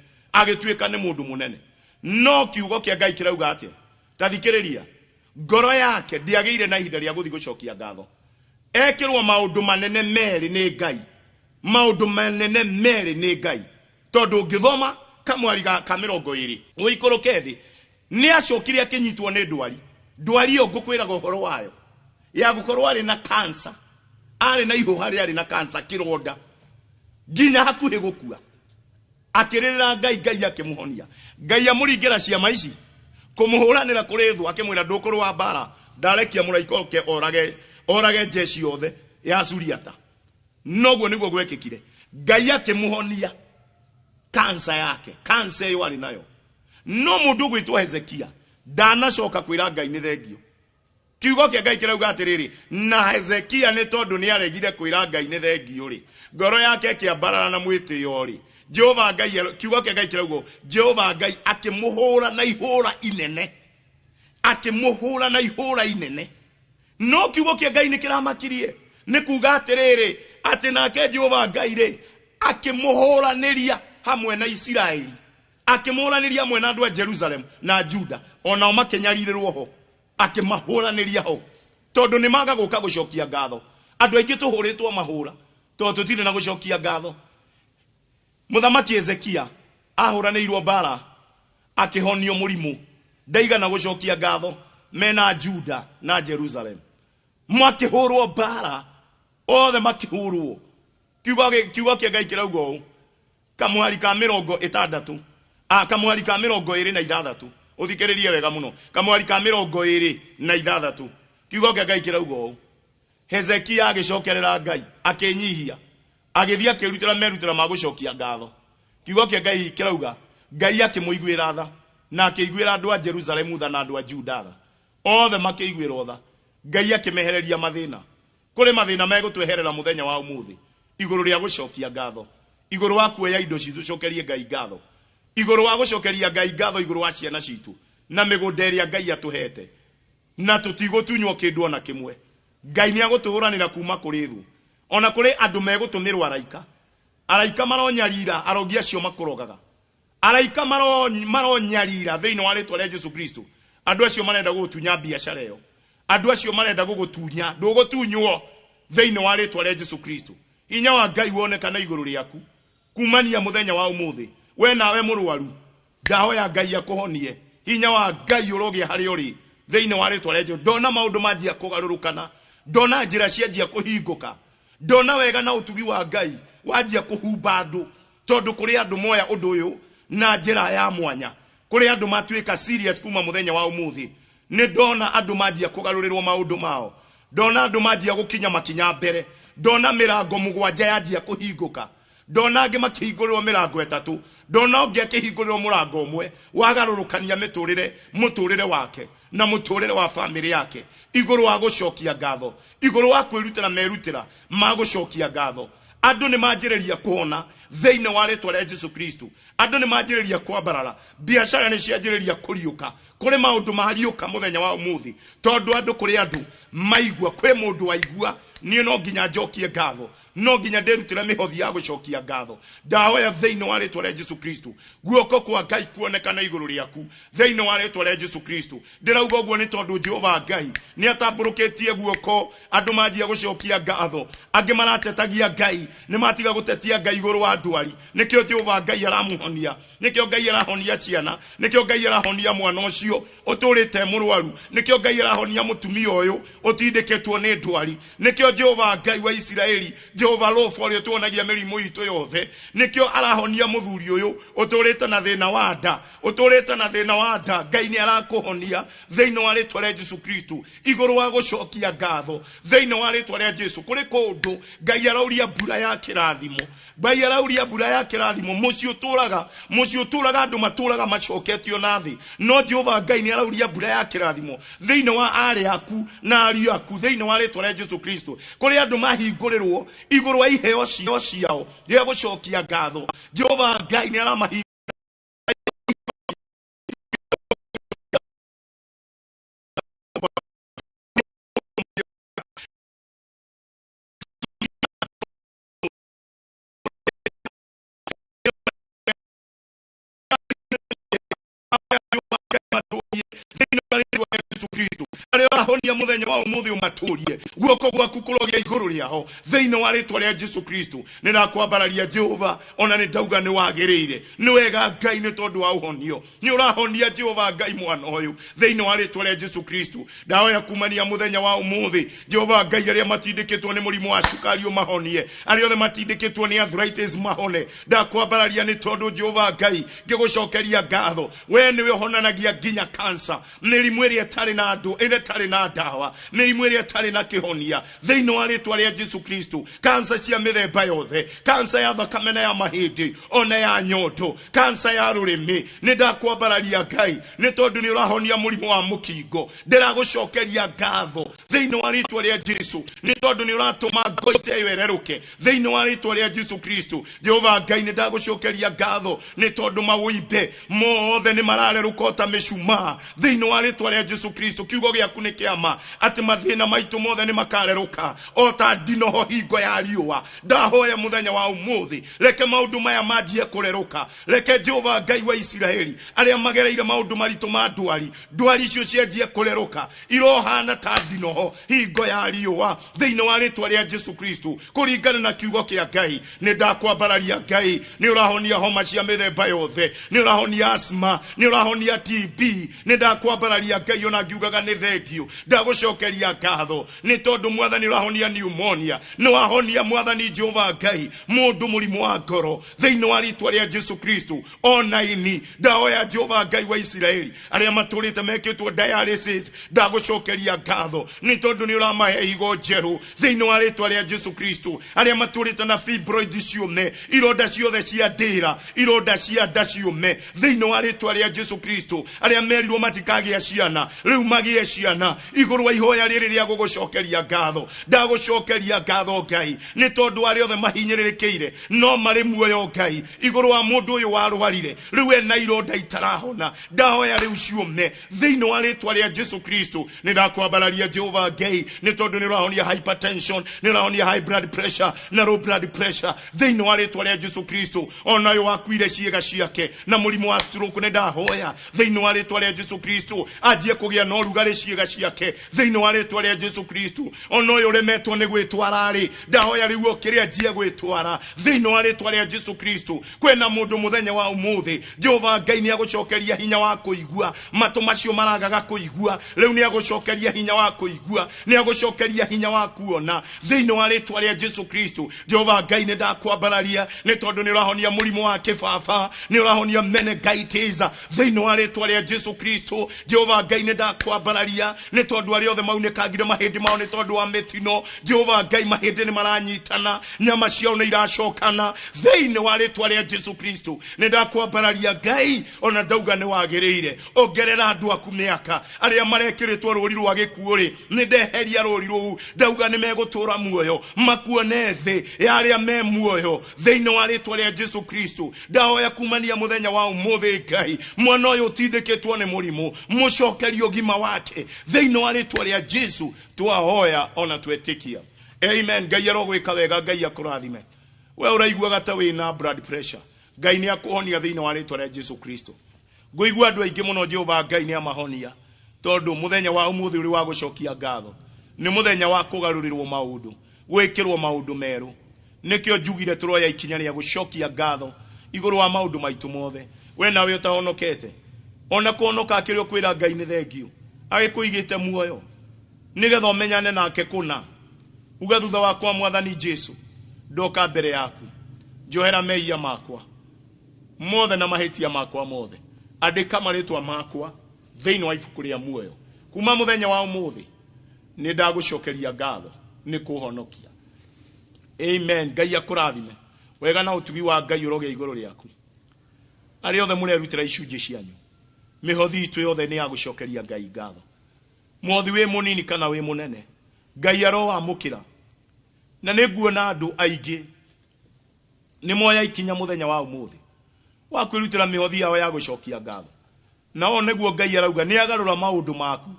No kiugo kĩa Ngai kĩrauga atĩa? Tathikĩrĩria. Ngoro yake ndiagĩire na ihinda rĩa gũthiĩ gũcokia ngatho. Ekĩrwo maũndũ manene merĩ nĩ Ngai. Tondũ ngĩthoma kamwari ka 20 ũikũrũke thĩ, nĩ acokire akĩnyitwo nĩ ndwari ĩyo ngũkwĩraga ũhoro wayo ya gũkorwo arĩ na cancer. Arĩ na ihũha rĩarĩ na cancer kĩronda nginya hakuhĩ gũkua. Akĩrĩrĩra Ngai akĩmũhonia. Ngai amũringĩra ciama ici kũmũhũranĩra kũrĩ thũ, akĩmwĩra ndũkũrũa mbara, ndarekia mũraika oke orage jeshi yothe ya Suriata. Noguo nĩguo gwekĩkire. Ngai akĩmũhonia cancer yake. Cancer ĩyo arĩ nayo. No mũndũ gwĩtwo Hezekia ndanacoka kwĩra Ngai nĩ thengio. Kiugo kĩa Ngai kĩrauga atĩrĩrĩ, na Hezekia nĩ tondũ nĩ aregire kwĩra Ngai nĩ thengio rĩ, ngoro yake ĩkĩambarana na mwĩtĩo rĩ, Jehova Ngai, kiugo kĩa Ngai kĩrauga Jehova Ngai akĩmũhũra na ihũra inene. No kiugo kĩa Ngai nĩ kĩramakirie, nĩ kuga atĩrĩrĩ atĩ nake Jehova Ngai rĩ akĩmũhũranĩria hamwe na Isiraeli, akĩmũhũranĩria hamwe na andũ a Jerusalem na Juda, onao makĩnyarirĩrwo ho, akĩmahũranĩria ho, tondũ nĩ maga gũka gũcokia ngatho. Andũ aingĩ tũhũrĩtwo mahũra tondũ tũtirĩ na gũcokia ngatho. Mũthamaki Hezekia ahũranĩirwo mbara, akĩhonio mũrimũ, ndaigana gũcokia ngatho mena Juda na Jerusalem. Makĩhũrwo mbara, othe makĩhũrwo. Kiugo kĩa Ngai kĩrauga ũũ, kamwari ka 60, kamwari ka 26. Ũthikĩrĩrie wega mũno. Kamwari ka 26. Kiugo kĩa Ngai kĩrauga ũũ, Hezekia agĩcokerera Ngai, akĩnyihia, agĩthiĩ akĩrutĩra merutĩra ma gũcokia ngatho. Kiugo kĩa Ngai kĩrauga Ngai akĩmũiguĩra tha, na akĩiguĩra andũ a Jerusalemu tha na andũ a Juda tha. othe makĩiguĩrwo tha Ngai akĩmehereria mathĩna kũrĩ mathĩna megũtweherera mũthenya wa ũmũthĩ igũrũ rĩa gũcokia ngatho igũrũ wa kuoya indo citũ cokerie Ngai ngatho igũrũ wa gũcokeria Ngai ngatho igũrũ wa ciana citũ na mĩgũnda ĩrĩa Ngai atũhete na tũtigũtunywo kĩndũ ona kĩmwe Ngai nĩ agũtũhũranĩra kuma kũrĩ thũ ona kũrĩ andũ megũtũmĩrwo araika maronyarira arogi acio makũrogaga araika maronyarira thĩinĩ wa rĩtwa rĩa Jesu Kristo andũ acio marenda gũgũtunya biacara ĩyo andũ acio marenda gũgũtunya ndũgũtunywo thĩinĩ wa rĩtwa rĩa Jesu Kristo hinya wa Ngai wonekana igũrũ rĩaku kumania mũthenya wa ũmũthĩ we nawe mũrwaru ndahoya Ngai akũhonie hinya wa Ngai ũrogĩa harĩa ũrĩ thĩinĩ wa rĩtwa rĩa Jesu ndona maũndũ manjia kũgarũrũkana ndona njĩra cianjia kũhingũka ndona wega na ũtugi wa Ngai wanjia kũhumba andũ tondũ kũrĩ andũ moya ũndũ ũyũ na njĩra ya mwanya kũrĩ andũ matuĩka serious kuma mũthenya wa ũmũthĩ nĩ ndona andũ manjia kũgarũrĩrwo maũndũ mao ndona andũ manjia gũkinya makinya mbere ndona mĩrango mũgwanja yanjia kũhingũka ndona angĩ makĩhingũrĩrwo mĩrango ĩtatũ ndona ũngĩ akĩhingũrĩrwo mũrango ũmwe wagarũrũkania mũtũrĩre wake na mũtũrĩre wa family yake igũrũ wa gũcokia ngatho igũrũ wa kwĩrutĩra merutĩra magũcokia ngatho andũ nĩ manjĩrĩria kuona thĩinĩ wa rĩtwa rĩa Jesu Kristo andũ nĩ manjĩrĩria kwambarara biacara nĩ cianjĩrĩria kũriũka kũrĩ maũndũ mariũka mũthenya wa ũmũthĩ tondũ andũ kũrĩ andũ maigua kwĩ mũndũ waigua niĩ no nginya njokie ngatho no nginya nderutĩra mĩhothi ya gũcokia ngatho ndahoya thĩinĩ wa rĩtwa rĩa Jesu Kristo guoko kwa Ngai kuonekana igũrũ rĩaku thĩinĩ wa rĩtwa rĩa Jesu Kristo ndĩrauga ũguo nĩ tondũ Jehova Ngai nĩ atambũrũkĩtie guoko andũ manjia gũcokia ngatho angĩ maratetagia Ngai nĩ matiga gũtetia Ngai igũrũ wa ndwari nĩkĩo Jehova Ngai aramũhonia nĩkĩo Ngai arahonia ciana nĩkĩo Ngai arahonia mwana ũcio ũtũrĩte mũrwaru nĩkĩo Ngai arahonia mũtumia ũyũ ũtindĩkĩtwo nĩ ndwari nĩkĩo Jehova Ngai wa Isiraeli Jehova Rofa ũrĩa tuonagia mĩrimũ itũ yothe nĩkĩo arahonia mũthuri ũyũ ũtũrĩte na thĩna wa nda Ngai nĩ arakũhonia thĩinĩ wa rĩtwa rĩa Jesu Kristo igũrũ wa gũcokia ngatho thĩinĩ wa rĩtwa rĩa Jesu kũrĩ kũndũ Ngai arauria mbura ya kĩrathimo Ngai arauria mbura ya kĩrathimo mũciĩ ũtũraga andũ matũraga macoketio na thĩ no Jehova Ngai nĩ arauria mbura ya kĩrathimo thĩinĩ wa arĩa aku na ariũ aku thĩinĩ wa rĩtwa rĩa Jesu Kristo kũrĩ andũ mahingũrĩrwo igũrũ wa iheo ciao rĩa gũcokia ngatho Jehova Ngai nĩ aramahi arahonia muthenya wa umuthi umaturie guoko gwaku kurogia iguru riaho thĩinĩ wa rĩtwa rĩa Jesu Kristo nĩrakwambararia Jehova ona nĩ ndauga nĩ wagĩrĩire nĩ wega Ngai nĩ tondũ wa ũhonio nĩ ũrahonia Jehova Ngai mwana ũyũ thĩinĩ wa rĩtwa rĩa Jesu Kristo ndahoya kumania muthenya wa umuthi Jehova Ngai arĩa matindĩkĩtwo nĩ mũrimũ wa cukari ũmahonie arĩa othe matindĩkĩtwo nĩ arthritis mahone ndakwambararia nĩ tondũ Jehova Ngai ngĩgũcokeria ngatho we nĩwe ũhonanagia nginya cancer mĩrimũ ĩrĩa ĩtarĩ na andũ ĩtarĩ na ndawa mĩrimũ ĩrĩa ĩtarĩ na kĩhonia thĩinĩ wa rĩtwa rĩa Jesu Kristo cancer cia mĩthemba yothe cancer ya thakame na ya mahĩndĩ ona ya nyondo cancer ya rũrĩmĩ nĩ ndakwambararia Ngai nĩ tondũ nĩ ũrahonia mũrimũ wa mũkingo ndĩragũcokeria ngatho thĩinĩ wa rĩtwa rĩa Jesu nĩ tondũ nĩ ũratũma ngoite ĩyo ĩrerũke thĩinĩ wa rĩtwa rĩa Jesu Kristo Jehova Ngai nĩ ndagũcokeria ngatho nĩ tondũ mawĩimbe mothe nĩ mararerũka ta mĩcumaa thĩinĩ wa rĩtwa rĩa Jesu Kristo kiugo gĩaku nĩ kĩama atĩ mathĩna maitũ mothe nĩ makarerũka o ta ndinoho hingo ya riũa ndahoya mũthenya wa ũmũthĩ reke maũndũ maya manjie kũrerũka reke Jehova Ngai wa Isiraeli arĩa magereire maũndũ maritũ ma ndwari icio cianjie kũrerũka irohana ta ndinoho hingo ya riũa thĩinĩ wa rĩtwa rĩa Jesu Kristo kũringana na kiugo kĩa Ngai nĩ ndakwambararia Ngai nĩ ũrahonia homa cia mĩthemba yothe nĩ ũrahonia asthma nĩ ũrahonia TB nĩ ndakwambararia Ngai ona ngiugaga nĩ thengio ndagũcokeria ndagucokeria ngatho ni tondu mwathani urahonia pneumonia no ahonia mwathani Jehova Ngai mundu murimu wa ngoro thiini wa ritwa ria Jesu Kristo ona ini ndahoya Jehova Ngai wa Israeli aria maturite mekitwo dialysis ndagucokeria ngatho ni tondu ni uramahe igo njeru thiini wa ritwa ria Jesu Kristo aria maturite na fibroid ciume ironda ciothe cia ndira ironda cia nda ciume thiini wa ritwa ria Jesu Kristo aria merirwo matikagia ciana riu magie ciana iguru wa ihoya riri ria gugucokeria ngatho ndagucokeria ngatho Ngai ni tondu aria othe mahinyirikiire no mari muoyo Ngai iguru wa mundu uyu warwarire riu ena ironda itarahona ndahoya riu ciume thiini wa ritwa ria Jesu Kristo ni ndakwambararia Jehova Ngai ni tondu ni urahonia hypertension ni urahonia high blood pressure na low blood pressure thiini wa ritwa ria Jesu Kristo ona yo wakuire ciega ciake na murimu wa stroke ne ndahoya thiini wa ritwa ria Jesu Kristo ajie kugia no rugari ciega ciake thiini wa ritwa ria Jesu Kristo ona yo remetwo ni gwitwara ri ndahoya riu okiria ajie gwitwara thiini wa ritwa ria Jesu Kristo kwena mundu muthenya wa umuthi Jehova Ngai ni agucokeria hinya wa kuigua matu macio maragaga kuigua riu ni agucokeria hinya wa kuigua ni agucokeria hinya wa kuona thiini wa ritwa ria Jesu Kristo Jehova Ngai ni ndakwambararia ni tondu ni urahonia murimu wa kibaba ni urahonia meningitis thiini wa ritwa ria Jesu Kristo Jehova Ngai ni ndakwambararia ni tondu aria othe maunekagire mahindi mao ni tondu wa mitino Jehova Ngai mahindi ni maranyitana nyama ciao ni iracokana thiini wa ritwa ria Jesu Kristo ni ndakwambararia Ngai ona ndauga ni wagirire ongerera andu aku miaka aria marekiritwo ruri rwa gikuo ri ni ndeheria ruri ruu ndauga ni megutura muoyo makuone thi ya aria me muoyo thiini wa ritwa ria Jesu Kristo ndahoya kumania muthenya wa umuthi Ngai mwana uyu tindikitwo ni murimu mucokerio gima wake thiini wa ritwa ria Jesu twahoya ona twetikia amen. Ngai arogwika wega Ngai akurathime we uraiguaga ta wina blood pressure Ngai ni akuhonia thiini wa ritwa ria Jesu Kristo nguigua andu aingi muno Jehova Ngai ni amahonia tondu muthenya wa umuthi uri wa gucokia ngatho ni muthenya wa kugarurirwo maundu gwikirwo maundu meru nikio njugire turoya ikinya ria gucokia ngatho iguru wa maundu maitu mothe we nawe utahonokete ona kuonoka akirio kwira Ngai ni thengio agikuigite muoyo nigetha umenyane nake kuna uga thutha wakwa mwathani Jesu ndoka mbere yaku njohera mehia makwa mothe na mahitia makwa mothe andika maritwa makwa thiini wa ibuku ria muoyo kuma muthenya wa umuthi ni ndagucokeria ngatho ni kuhonokia amen. Ngai akurathime wega na utugi wa Ngai uroge iguru riaku ari othe murerutira icunji cianyu mihothi itu yothe ni ya gucokeria Ngai ngatho mothi we munini kana we munene Ngai aro amukira na niguona andu aingi ni moya ikinya muthenya wa umuthi wa kwirutira mihothi yao ya gucokia ngatho na o neguo Ngai arauga ni agarura maundu maku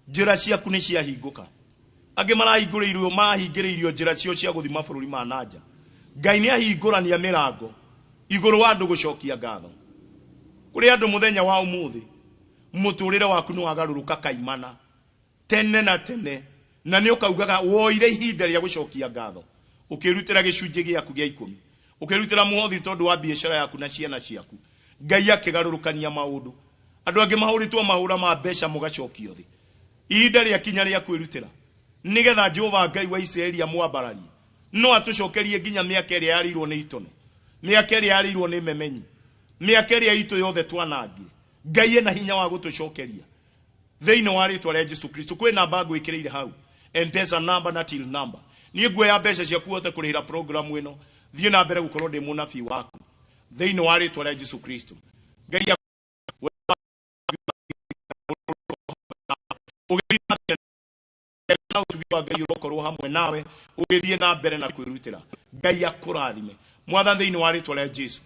njira ciaku ni ciahinguka angi marahinguriirwo mahingiriirio njira cio cia guthima bururi ma nanja Ngai ni ahingurania mirango iguru wa andu gucokia ngatho kuri andu muthenya wa umuthi muturire waku ni wagaruruka kaimana tene na tene na ni ukaugaga woire ihinda ria gucokia ngatho ukirutira gicunji giaku gia 10 ukirutira muhothi tondu wa biashara yaku na ciana ciaku Ngai akigarurukania maundu andu angi mahuritwo mahura ma mbeca mugacokio thi ihinda ria kinya ria kwirutira nigetha Jehova Ngai wa Israeli amwambararie no atucokerie nginya miaka ria yarirwo ni itone miaka ria yarirwo ni memenyi miaka ria itu yothe twanangire Ngai ena hinya wa gutucokeria thiini wa ritwa ria Jesu Kristo kwi namba ngwikireire hau M-Pesa number na till number ni nguoya mbeca ciaku wote kurihira program ino thie na mbere gukorwo ndi munabii waku thiini wa ritwa ria Jesu Kristo Ngai Ngai urokorwo hamwe nawe ugithie na mbere na kwirutira Ngai akurathime mwathani thiini wa ritwa ria Jesu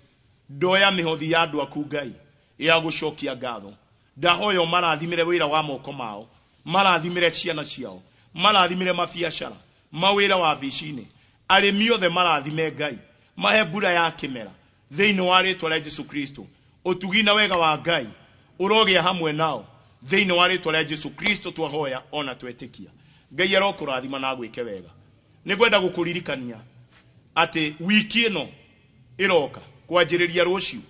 ndoya mihothi ya andu aku Ngai ya gucokia ngatho ndahoya marathimire wira wa moko mao marathimire ciana ciao marathimire mabiacara mawira wa vicini arimi othe marathime Ngai mahe mbura ya kimera thiini wa ritwa ria Jesu Kristo utugi na wega wa Ngai urogia hamwe nao thiini wa ritwa ria Jesu Kristo twahoya ona twetikia Ngai arokurathima na gwike wega nigwenda gukuririkania ati wiki ino iroka kwanjiriria ruciu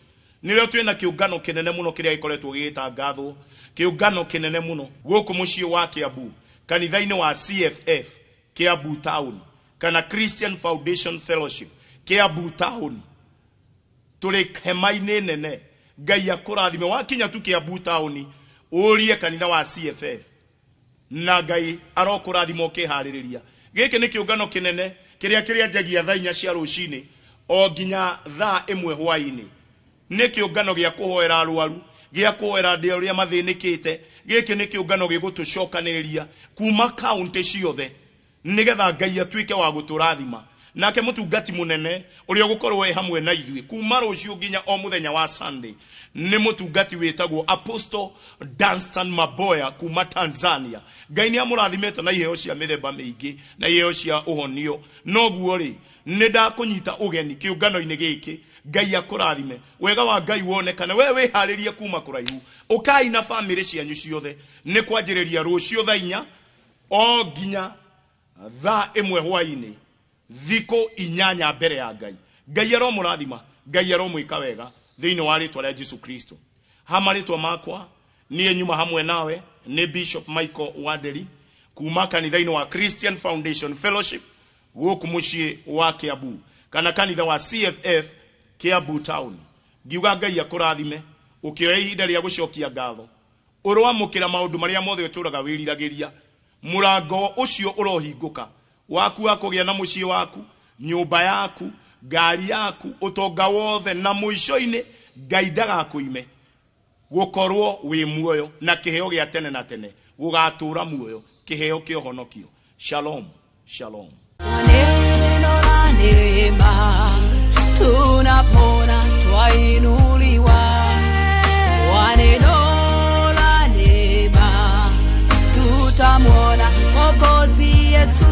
nirio twina kiungano kinene muno kiria ikoretwo gigita ngatho kiungano kinene muno guku mucii wa Kiambu kanitha-inĩ wa CFF Kiambu Town kana Christian Foundation Fellowship Kiambu Town tũrĩ hema-inĩ nene Ngai akũrathime wakinya tu Kiambu Town ũrie kanitha wa CFF na Ngai arokũrathima ũkĩharĩrĩria gĩkĩ nĩ kĩũngano kĩnene kĩrĩa njagia thaa 4 cia rũcinĩ o nginya thaa 1 hwaĩ-inĩ nĩ kĩũngano gĩa kũhoera arwaru gĩa kũhoera andũ arĩa mathĩnĩkĩte gĩkĩ nĩ kĩũngano gĩgũtũcokanĩrĩria kuma kaunti ciothe nigetha Ngai atuĩke wa gũtũrathima nake mũtungati mũnene ũrĩa ũgũkorwo hamwe na ithuĩ kuma rũciũ nginya o mũthenya wa Sunday nĩ mũtungati wĩtagwo Apostle Danstan Maboya kuma Tanzania. Ngai nĩ amũrathimĩte na iheo cia mĩthemba mĩingĩ na iheo cia ũhonio noguo rĩ nĩ ndakũnyita ũgeni kĩũngano-inĩ gĩkĩ Ngai akũrathime wega wa Ngai wonekane we wĩharĩrie kuma kũraihu ũkai na family cianyu ciothe nĩ kwanjĩrĩria rũciũ thaa 4 o nginya thaa 1 hwaĩ-inĩ thikũ 8 mbere ya Ngai. Ngai aromũrathima Ngai aromwĩka wega thĩinĩ wa rĩtwa rĩa Jesu Kristo. Hama rĩtwa makwa niĩ nyuma hamwe nawe nĩ Bishop Michael Waderi kuma kanitha-inĩ wa Christian Foundation Fellowship gũkũ mũciĩ wa Kiambu kana kanitha wa CFF Kiambu Town. Ngiuga Ngai akũrathime ũkĩoya ihinda rĩa gũcokia ngatho ũrũamũkĩra maũndũ marĩa mothe ũtũraga wĩriragĩria mũrango ũcio ũrohingũka waku wa kũgĩa na mũciĩ waku nyũmba yaku ngari yaku ũtonga wothe na mũico-inĩ Ngai ndagakũime gũkorwo wĩ muoyo na kĩheo gĩa tene na tene gũgatũra muoyo kĩheo kĩa ũhonokio. Shalom shalom. Tunapona twainuliwa waneno la neema tutamwona Mwokozi Yesu.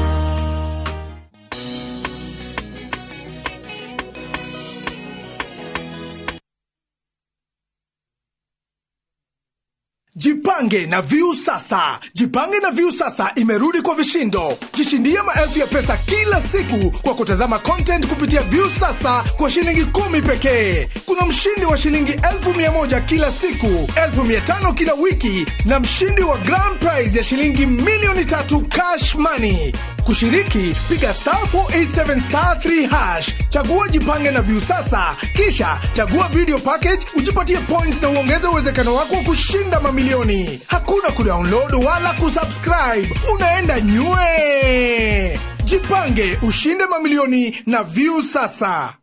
Jipange na View Sasa. Jipange na View Sasa imerudi kwa vishindo. Jishindie maelfu ya pesa kila siku kwa kutazama content kupitia View Sasa kwa shilingi 10 pekee. Kuna mshindi wa shilingi 1,100 kila siku, 1,500 kila wiki na mshindi wa grand prize ya shilingi milioni 3 cash money. Kushiriki, piga *487*3#. Chagua Jipange na View Sasa, kisha chagua video package, ujipatie points na uongeze uwezekano wako wa kushinda mamilioni. Hakuna kudownload wala kusubscribe, unaenda nywe. Jipange, ushinde mamilioni na View Sasa.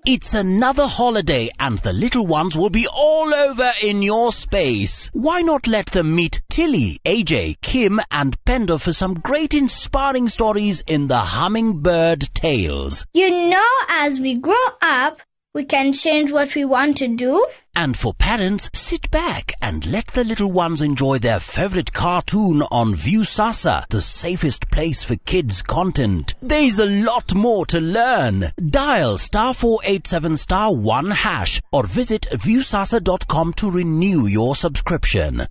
It's another holiday and the little ones will be all over in your space. Why not let them meet Tilly, AJ, Kim and Pendo for some great inspiring stories in the Hummingbird Tales. You know, as we grow up, we can change what we want to do. And for parents, sit back and let the little ones enjoy their favorite cartoon on View Sasa, the safest place for kids' content. There's a lot more to learn. Dial *487*1# or visit viewsasa.com to renew your subscription.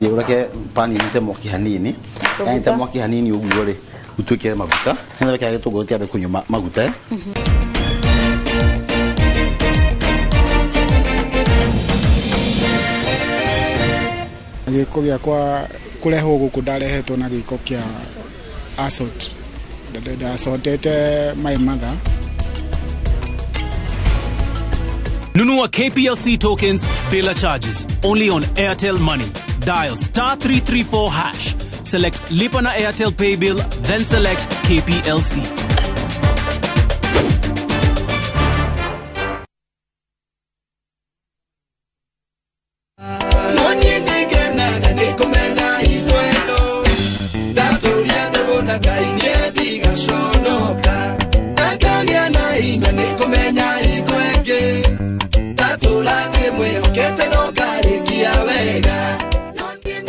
Urake pani nite moki hanini. Nite moki hanini ugure utuke maguta. Ndio kaya to gotia be kunyuma maguta. Giko gya kwa kureho guku ndarehetwo na giko kya assault. Dada assaultete my mother. Nunua KPLC tokens, bila charges. Only on Airtel Money. Dial *334#. Select Lipa na Airtel Pay Bill, then select KPLC.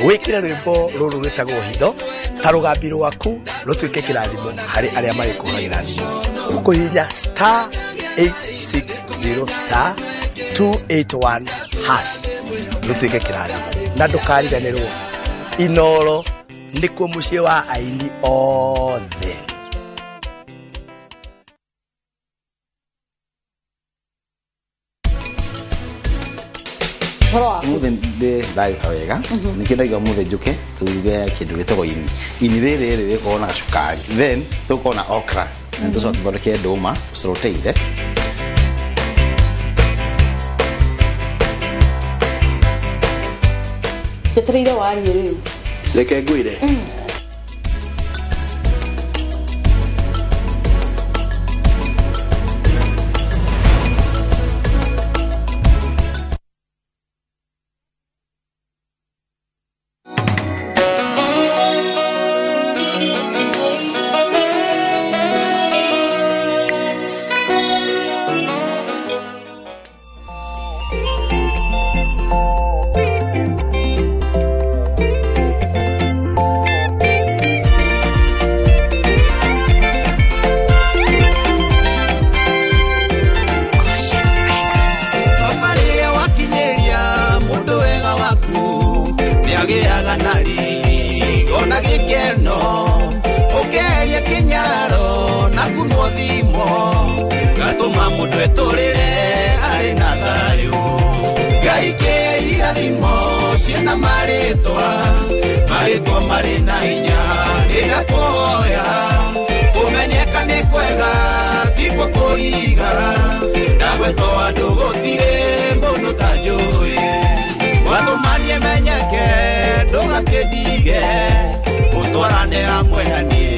Wikira rwimbo ruru rwitagwo hitho ta rugambi rwaku rutuike kirathimo hari aria magikuhagira thimo ukuhinya *860*281# rutuike kirathimo na ndukariganirwo Inoro nikuo mucii wa aini othe. muthe ndi ndayuka wega nikio ndaiga muthe njuke turuge kindu gitagwo ini riri riko na cukari then tuko na okra ndo so tuthondeke nduma uciroteire Tetrida wari riu reke ngwire maritwa marina hinya rĩrĩa kũhoya kũmenyeka nĩ kwega tikwo kũriga ndagwetwo andũ gũtirĩ mũndũ ta njũĩ wathũmanie menyeke ndũgakĩndige ũtwarane hamwe hanĩ